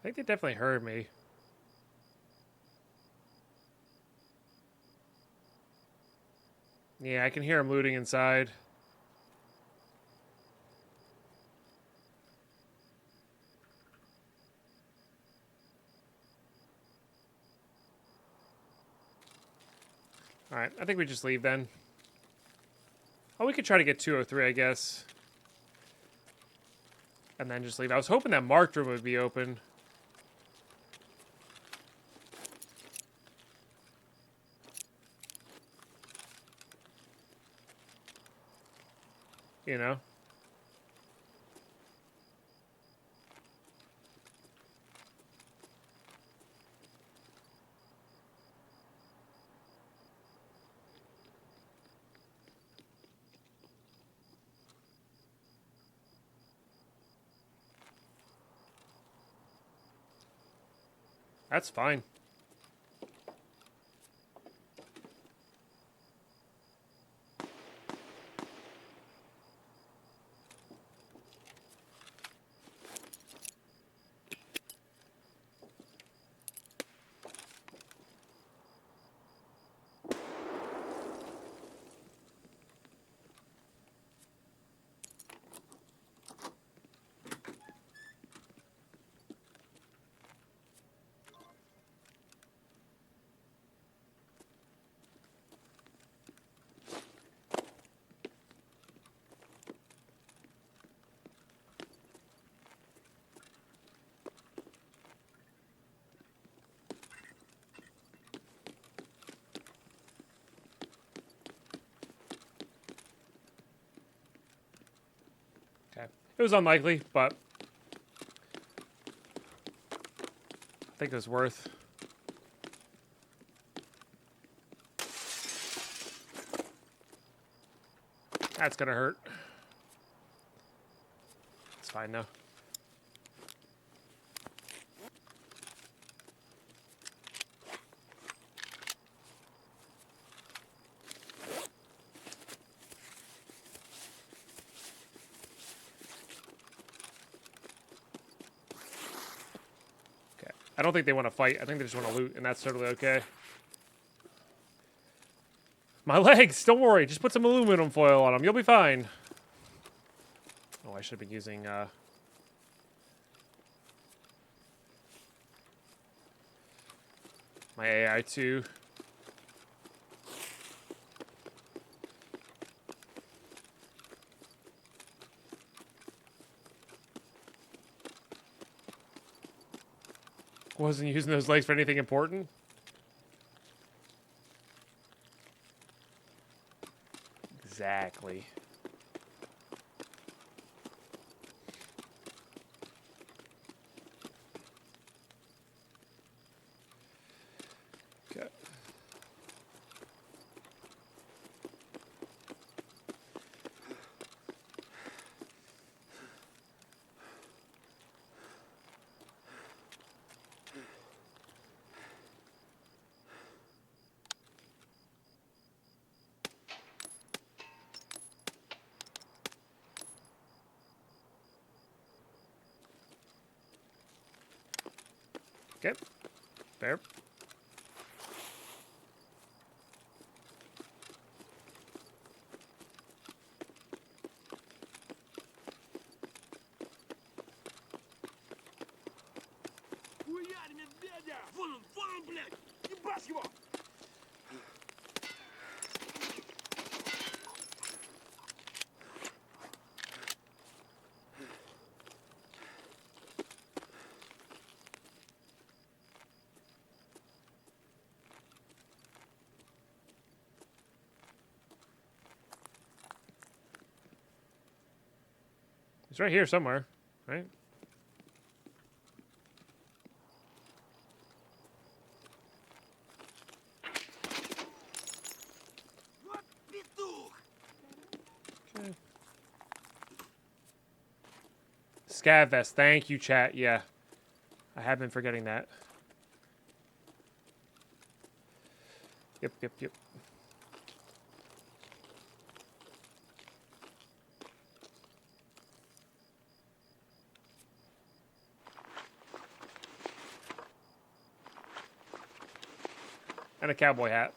think they definitely heard me. Yeah, I can hear them looting inside. Alright, I think we just leave then. Oh, we could try to get 203, I guess. And then just leave. I was hoping that marked room would be open. You know? That's fine. Okay. It was unlikely, but I think it was worth. That's gonna hurt. It's fine though. Okay. I don't think they want to fight. I think they just want to loot, and that's totally okay. My legs! Don't worry. Just put some aluminum foil on them. You'll be fine. Oh, I should have been using, my AI too. Wasn't using those legs for anything important. Exactly. Okay. Okay. Fair. It's right here somewhere, right? Okay. Scav vest. Thank you, chat. Yeah. I have been forgetting that. Yep, yep, yep. And a cowboy hat.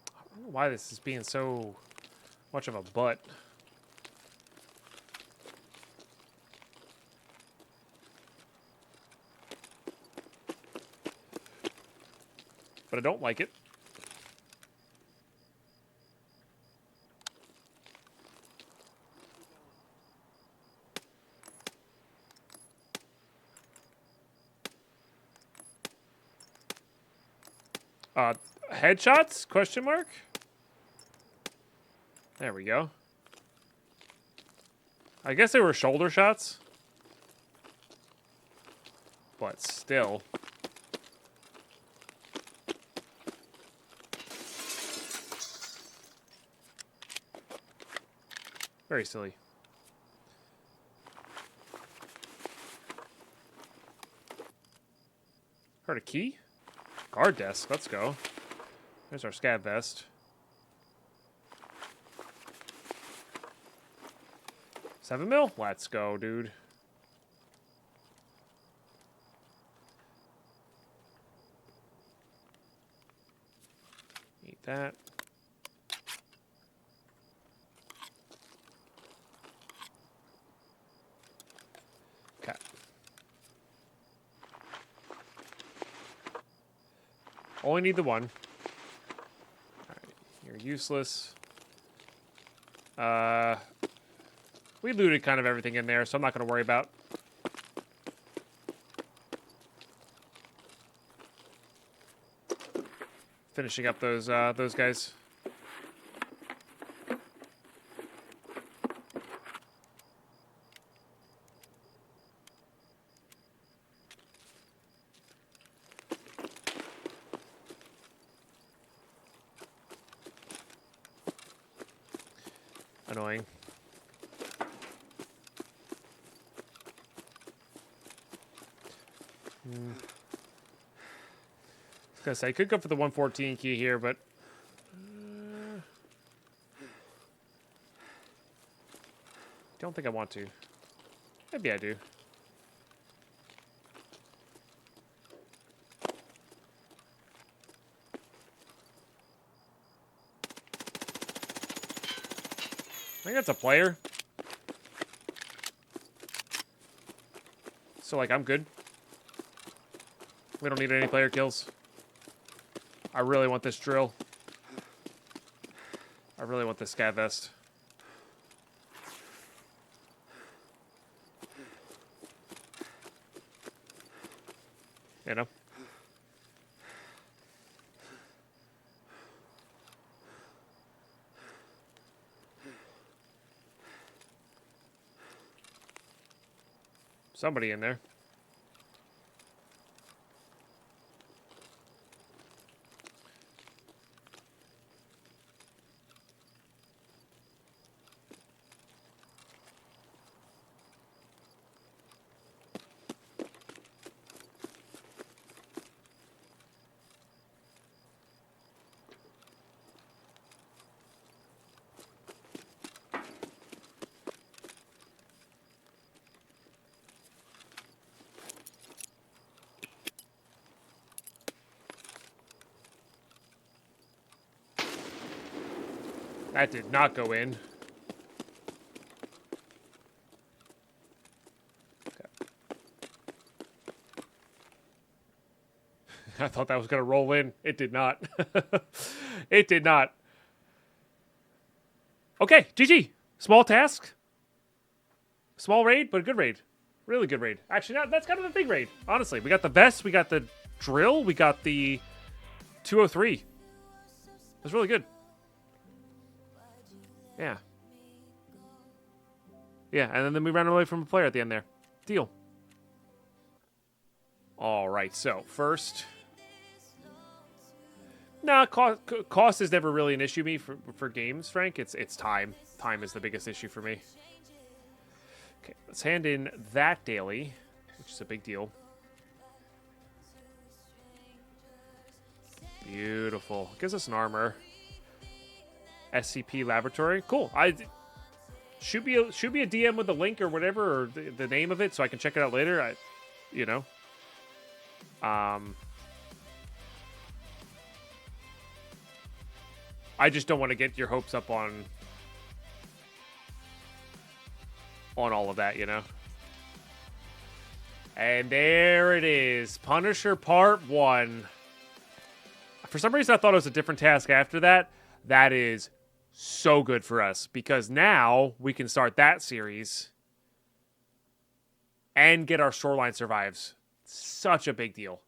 I don't know why this is being so much of a butt. But I don't like it. Headshots? Question mark? There we go. I guess they were shoulder shots. But still. Very silly. Heard a key? Guard desk. Let's go. There's our scav vest. 7 mil? Let's go, dude. Eat that. Okay. Only need the one. Alright, you're useless. We looted kind of everything in there, so I'm not going to worry about. Finishing up those guys. Annoying. I was gonna say I could go for the 114 key here, but don't think I want to. Maybe I do. I think that's a player. So, like, I'm good. We don't need any player kills. I really want this drill. I really want this scav vest. You know? Somebody in there. That did not go in. Okay. I thought that was going to roll in. It did not. It did not. Okay, GG. Small task. Small raid, but a good raid. Really good raid. Actually, that's kind of a big raid. Honestly, we got the vest, we got the drill, we got the 203. It was really good. Yeah. Yeah, and then we ran away from a player at the end there. Deal. All right, so first... Nah, cost is never really an issue for games, Frank. It's time. Time is the biggest issue for me. Okay, let's hand in that daily, which is a big deal. Beautiful. Gives us an armor. SCP laboratory. Cool. Shoot me a DM with a link or whatever, or the name of it, so I can check it out later. You know. I just don't want to get your hopes up on all of that, you know. And there it is, Punisher Part 1. For some reason, I thought it was a different task after that. That is so good for us, because now we can start that series and get our Shoreline Survives. Such a big deal.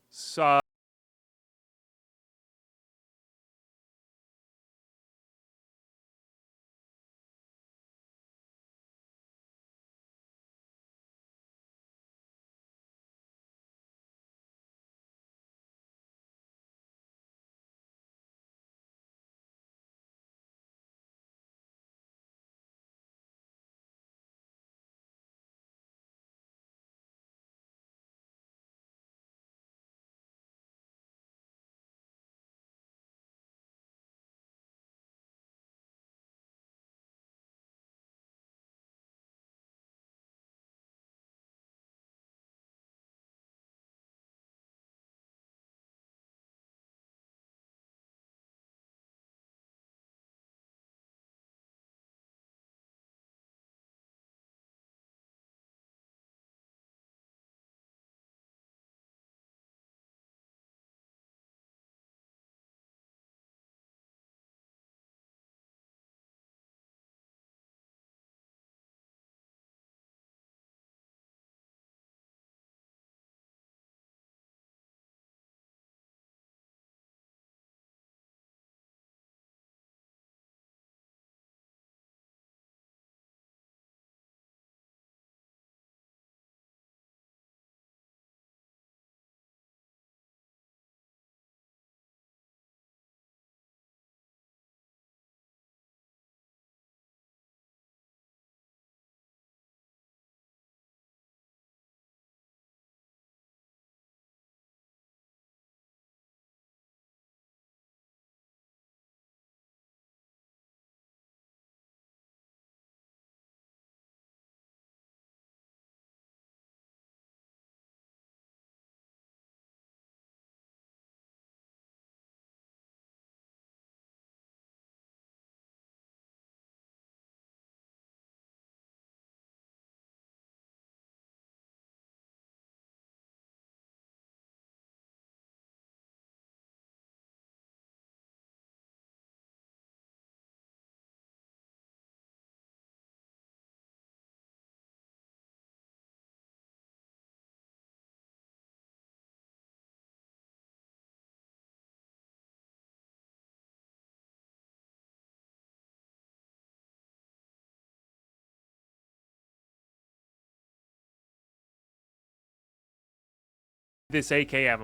This AKM.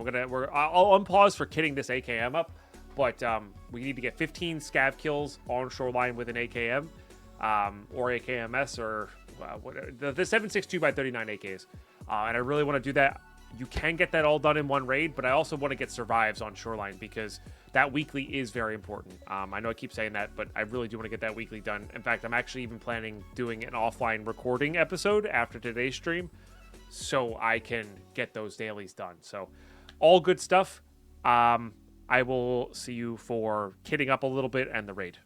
I'll unpause for kitting this AKM up, but we need to get 15 scav kills on Shoreline with an AKM, or AKMS, or the 7.62x39 AKs, and I really want to do that. You can get that all done in one raid, but I also want to get survives on Shoreline, because that weekly is very important. I know I keep saying that, but I really do want to get that weekly done. In fact, I'm actually even planning doing an offline recording episode after today's stream, so I can get those dailies done. So all good stuff. I will see you for kitting up a little bit and the raid.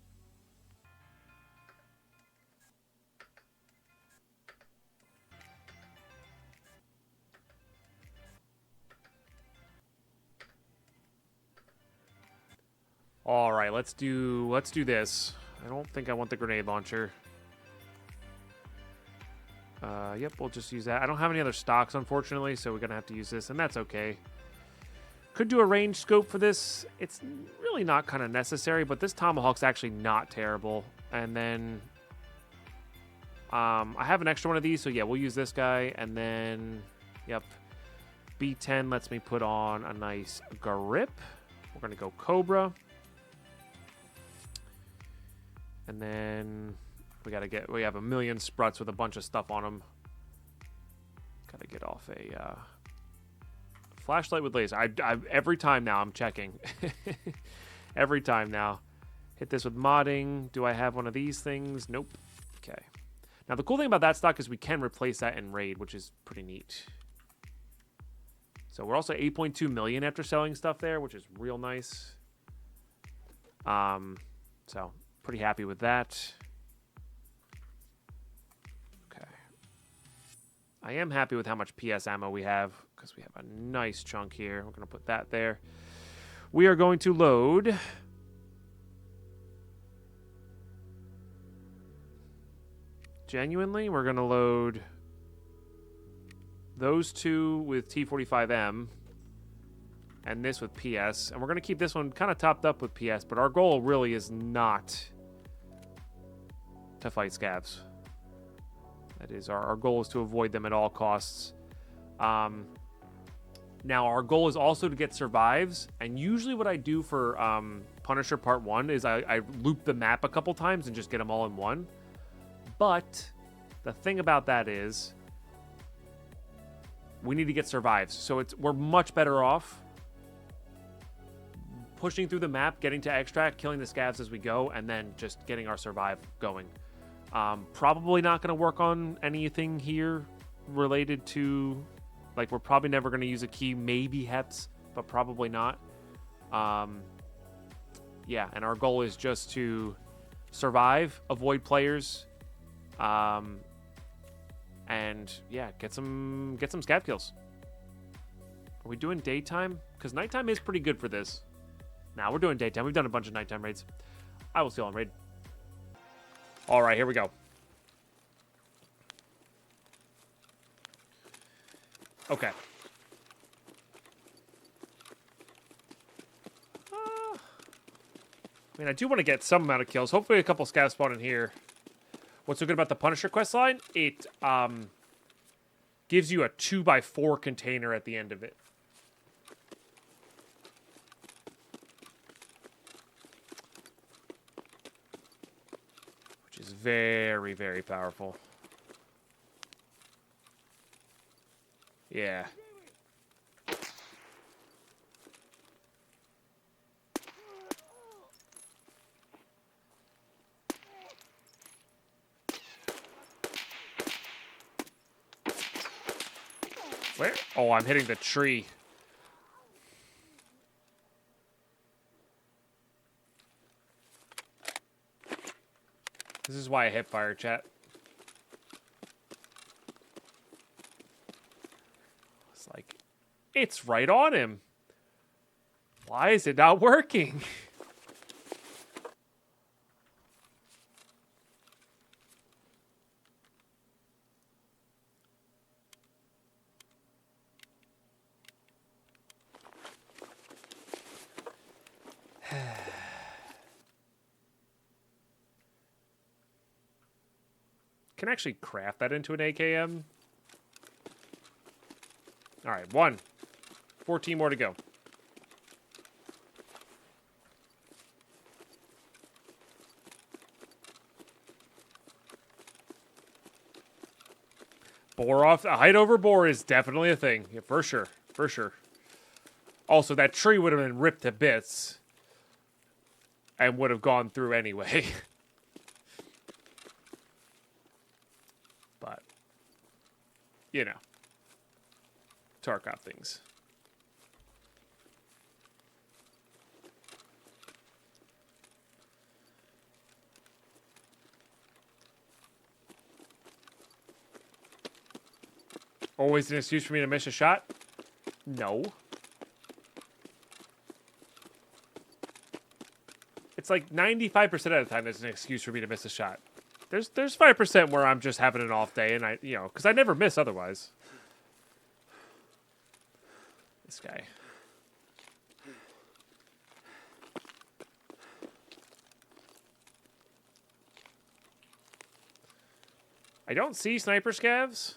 All right, let's do this. I don't think I want the grenade launcher. Yep, we'll just use that. I don't have any other stocks, unfortunately, so we're going to have to use this, and that's okay. Could do a range scope for this. It's really not kind of necessary, but this Tomahawk's actually not terrible. And then I have an extra one of these, so yeah, we'll use this guy. And then, yep, B10 lets me put on a nice grip. We're going to go Cobra. And then we have a million spruts with a bunch of stuff on them. Gotta get off a Flashlight with laser. Every time now I'm checking. Every time now. Hit this with modding. Do I have one of these things? Nope. Okay. Now, the cool thing about that stock is we can replace that in Raid, which is pretty neat. So we're also 8.2 million after selling stuff there, which is real nice. So pretty happy with that. Okay. I am happy with how much PS ammo we have because we have a nice chunk here. We're going to put that there. We are going to load... Genuinely, we're going to load those two with T45M and this with PS. And we're going to keep this one kind of topped up with PS, but our goal really is not to fight scavs. That is, our goal is to avoid them at all costs. Now, our goal is also to get survives, and usually what I do for Punisher Part 1 is I loop the map a couple times and just get them all in one. But the thing about that is we need to get survives. So we're much better off pushing through the map, getting to extract, killing the scavs as we go, and then just getting our survive going. Probably not going to work on anything here related to, like, we're probably never going to use a key, maybe Heps, but probably not. Yeah, and our goal is just to survive, avoid players, and yeah, get some scav kills. Are we doing daytime? Because nighttime is pretty good for this. Nah, we're doing daytime. We've done a bunch of nighttime raids. I will see you on raid. All right, here we go. Okay. I mean, I do want to get some amount of kills. Hopefully a couple scavs spawn in here. What's so good about the Punisher quest line? It gives you a 2x4 container at the end of it. Which is very, very powerful. Yeah. Where? Oh, I'm hitting the tree. This is why I hit fire, chat. It's like, it's right on him. Why is it not working? Can actually craft that into an AKM. All right, 14 more to go. Bore off, a height over bore is definitely a thing. Yeah, for sure, for sure. Also, that tree would have been ripped to bits and would have gone through anyway. But, you know, Tarkov things. Always an excuse for me to miss a shot? No. It's like 95% of the time there's an excuse for me to miss a shot. There's 5% where I'm just having an off day and because I never miss otherwise. This guy. I don't see sniper scavs.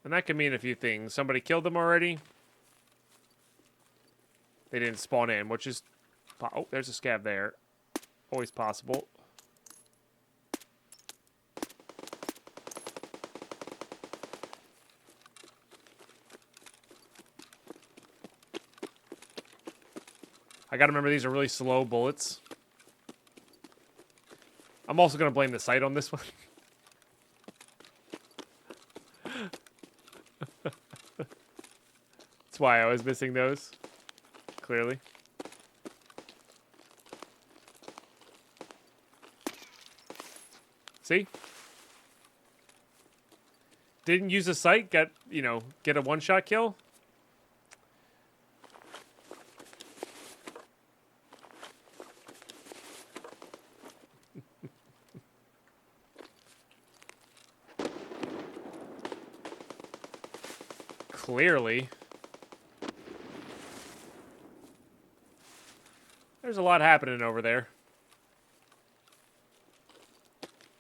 And that can mean a few things. Somebody killed them already. They didn't spawn in, which is... Oh, there's a scav there. Always possible. I gotta remember these are really slow bullets. I'm also gonna blame the sight on this one. That's why I was missing those. Clearly. See? Didn't use a sight, get a one-shot kill. Clearly. There's a lot happening over there.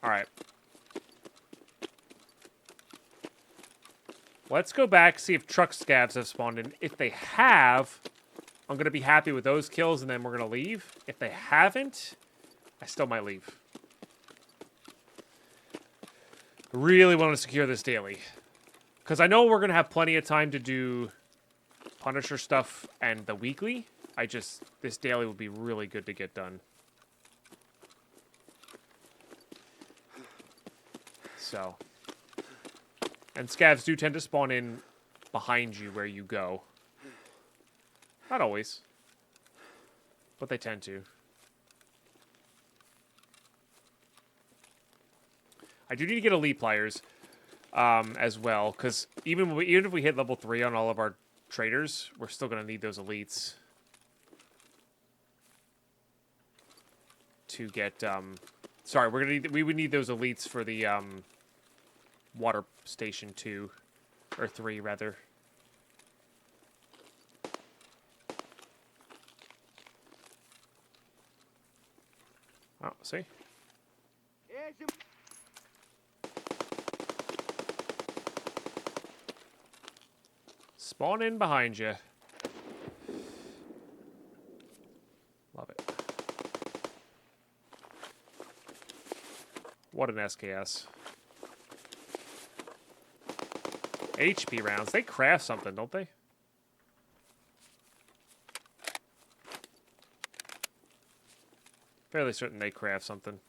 All right. Let's go back, see if truck scavs have spawned in. If they have, I'm going to be happy with those kills, and then we're going to leave. If they haven't, I still might leave. I really want to secure this daily. Because I know we're going to have plenty of time to do Punisher stuff and the weekly. This daily would be really good to get done. So. And scavs do tend to spawn in behind you where you go. Not always. But they tend to. I do need to get elite pliers as well, because even if we hit level 3 on all of our traders, we're still going to need those elites to get. Sorry, we would need those elites for the water station 2 or 3 rather. Oh, see. Spawn in behind you. Love it. What an SKS. HP rounds. They craft something, don't they? Fairly certain they craft something.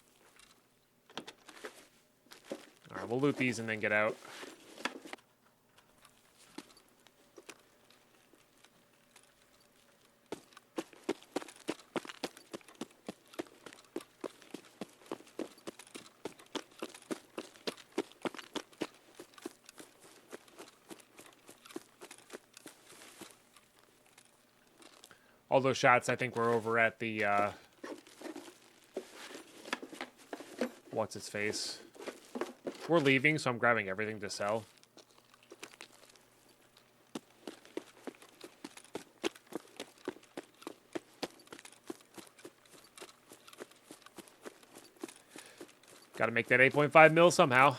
Alright, we'll loot these and then get out. All those shots, I think, were over at the, what's its face? We're leaving, so I'm grabbing everything to sell. Gotta make that 8.5 mil somehow.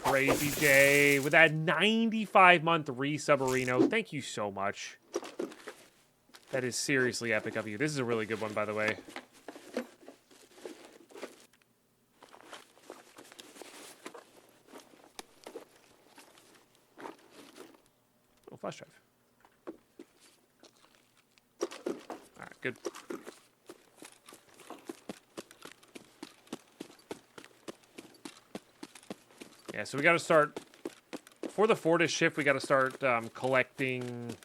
Crazy day with that 95-month re-Subarino. Thank you so much. That is seriously epic of you. This is a really good one, by the way. Oh, flash drive. All right, good. Yeah, so we got to start, for the Fortis shift, we got to start collecting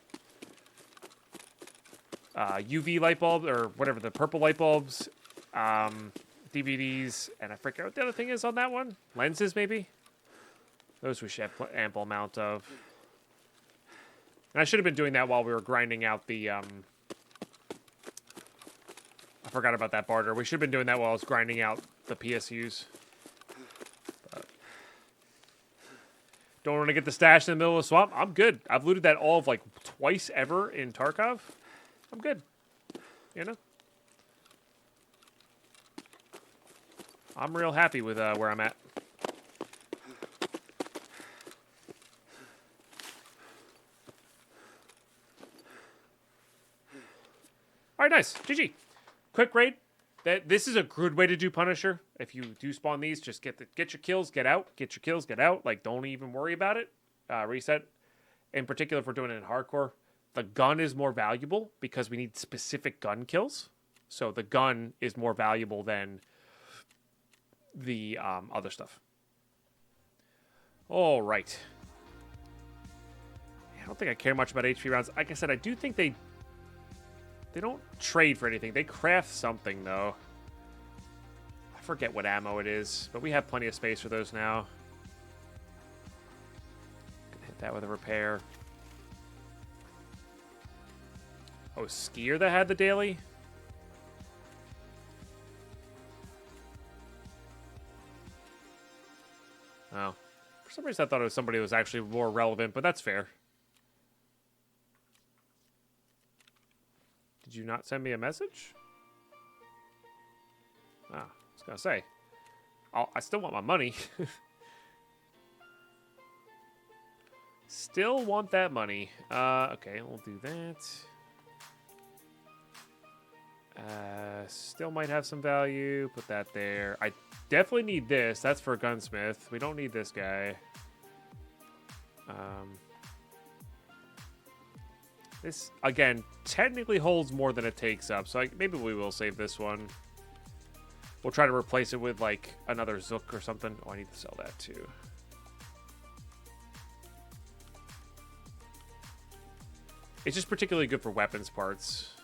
UV light bulbs, or whatever, the purple light bulbs, DVDs, and I forget what the other thing is on that one. Lenses, maybe? Those we should have ample amount of. And I should have been doing that while we were grinding out the, I forgot about that barter. We should have been doing that while I was grinding out the PSUs. Don't want to get the stash in the middle of the swamp. I'm good. I've looted that all of like twice ever in Tarkov. I'm good. You know? I'm real happy with where I'm at. right, nice. GG. Quick raid. This is a good way to do Punisher. If you do spawn these, just get your kills, get out. Get your kills, get out. Like, don't even worry about it. Reset. In particular, if we're doing it in hardcore, the gun is more valuable because we need specific gun kills. So the gun is more valuable than the other stuff. All right. I don't think I care much about HP rounds. Like I said, I do think they don't trade for anything. They craft something, though. I forget what ammo it is, but we have plenty of space for those now. Gonna hit that with a repair. Oh, Skier that had the daily? Oh. For some reason, I thought it was somebody who was actually more relevant, but that's fair. Did you not send me a message? Ah, I was going to say. I still want my money. Still want that money. Okay, we'll do that. Still might have some value. Put that there. I definitely need this. That's for a gunsmith. We don't need this guy. This, again, technically holds more than it takes up, so maybe we will save this one. We'll try to replace it with, like, another Zook or something. Oh, I need to sell that, too. It's just particularly good for weapons parts.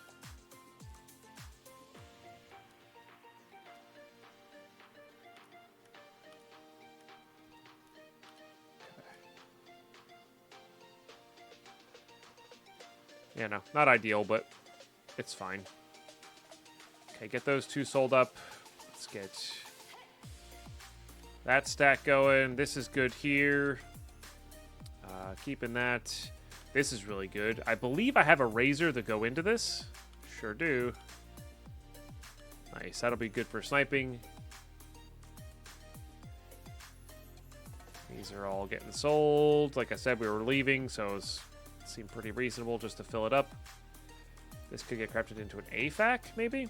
Yeah, no, not ideal, but it's fine. Okay, get those two sold up. Let's get that stack going. This is good here. Keeping that. This is really good. I believe I have a razor to go into this. Sure do. Nice, that'll be good for sniping. These are all getting sold. Like I said, we were leaving, so it's seemed pretty reasonable just to fill it up. This could get crafted into an AFAC, maybe?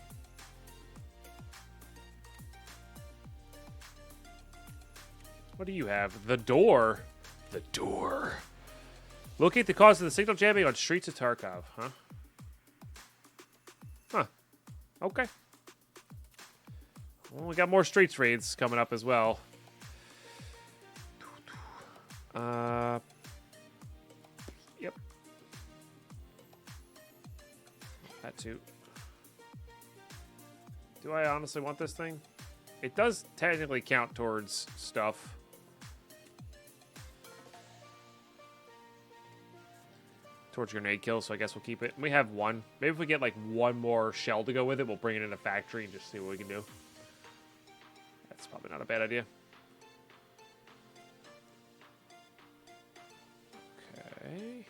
What do you have? The door. The door. Locate the cause of the signal jamming on Streets of Tarkov, huh? Huh. Okay. Well, we got more Streets raids coming up as well. Yep. That too. Do I honestly want this thing? It does technically count towards stuff. Towards grenade kills, so I guess we'll keep it. We have one. Maybe if we get like one more shell to go with it, we'll bring it in a factory and just see what we can do. That's probably not a bad idea. Okay.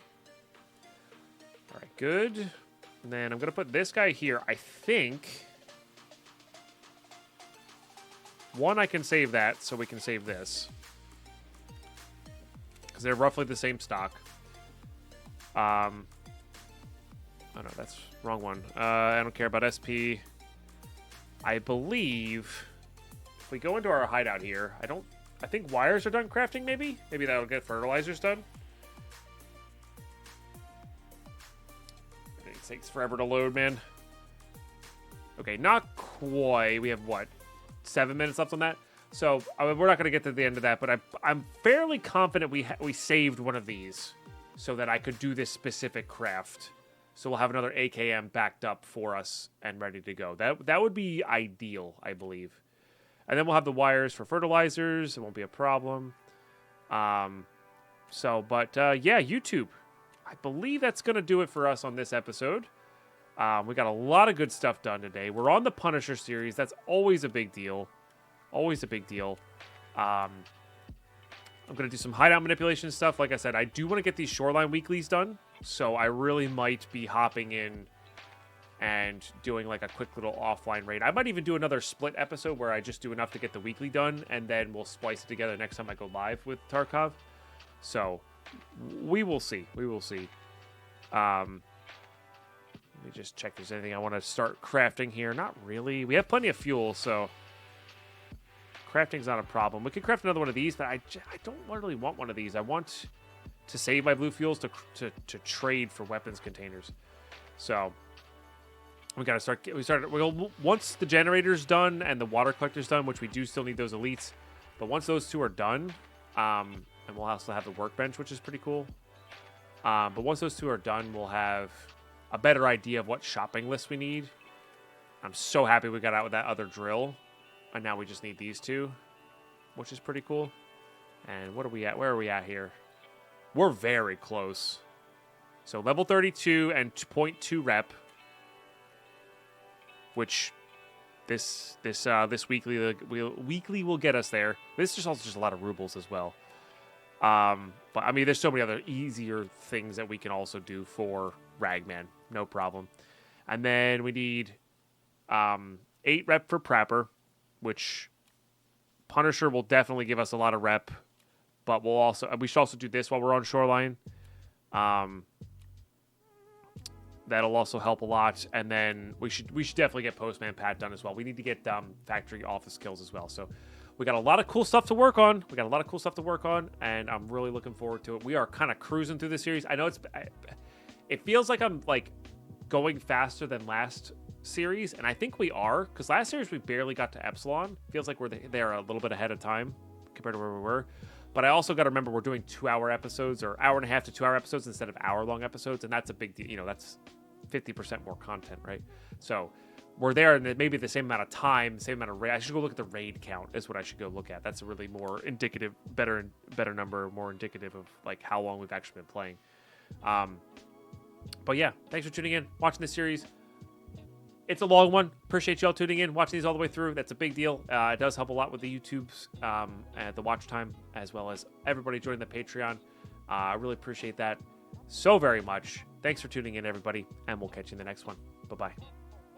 All right, good. And then I'm going to put this guy here. I think... One, I can save that, so we can save this. Because they're roughly the same stock. Oh no, that's wrong one. I don't care about SP. I believe if we go into our hideout here, I think wires are done crafting, maybe? Maybe that'll get fertilizers done. It takes forever to load, man. Okay, not quite. We have, what, 7 minutes left on that? So, I mean, we're not going to get to the end of that, but I'm fairly confident we saved one of these so that I could do this specific craft. So we'll have another AKM backed up for us and ready to go. That would be ideal, I believe. And then we'll have the wires for fertilizers. It won't be a problem. Yeah, YouTube. I believe that's going to do it for us on this episode. We got a lot of good stuff done today. We're on the Punisher series. That's always a big deal. Always a big deal. I'm going to do some hideout manipulation stuff. Like I said, I do want to get these shoreline weeklies done. So I really might be hopping in and doing like a quick little offline raid. I might even do another split episode where I just do enough to get the weekly done. And then we'll splice it together next time I go live with Tarkov. So we will see. We will see. Let me just check if there's anything I want to start crafting here. Not really. We have plenty of fuel, so crafting's not a problem. We could craft another one of these, but I don't really want one of these. I want to save my blue fuels to trade for weapons containers. So we gotta start. Once the generator's done and the water collector's done, which we do still need those elites. But once those two are done, and we'll also have the workbench, which is pretty cool. But once those two are done, we'll have a better idea of what shopping list we need. I'm so happy we got out with that other drill. And now we just need these two, which is pretty cool. And what are we at? Where are we at here? We're very close. So level 32 and 0.2 rep, which this weekly will get us there. This is also just a lot of rubles as well. But I mean, there's so many other easier things that we can also do for Ragman, no problem. And then we need 8 rep for Prapper, which Punisher will definitely give us a lot of rep, but we should also do this while we're on Shoreline. That'll also help a lot, and then we should definitely get Postman Pat done as well. We need to get factory office kills as well. So we got a lot of cool stuff to work on. And I'm really looking forward to it. We are kind of cruising through the series. I know it feels like I'm like going faster than last series, and I think we are, because last series we barely got to Epsilon. Feels like we're there a little bit ahead of time compared to where we were. But I also got to remember we're doing 2-hour episodes, or hour and a half to 2-hour episodes instead of hour-long episodes, and that's a big deal. You know, that's 50% more content, right? So we're there in maybe the same amount of time, same amount of raid. I should go look at the raid count. Is what I should go look at. That's a really more indicative, better number, more indicative of like how long we've actually been playing. But yeah, thanks for tuning in, watching this series. It's a long one. Appreciate y'all tuning in, watching these all the way through. That's a big deal. It does help a lot with the YouTubes and the watch time, as well as everybody joining the Patreon. I really appreciate that so very much. Thanks for tuning in, everybody, and we'll catch you in the next one. Bye-bye.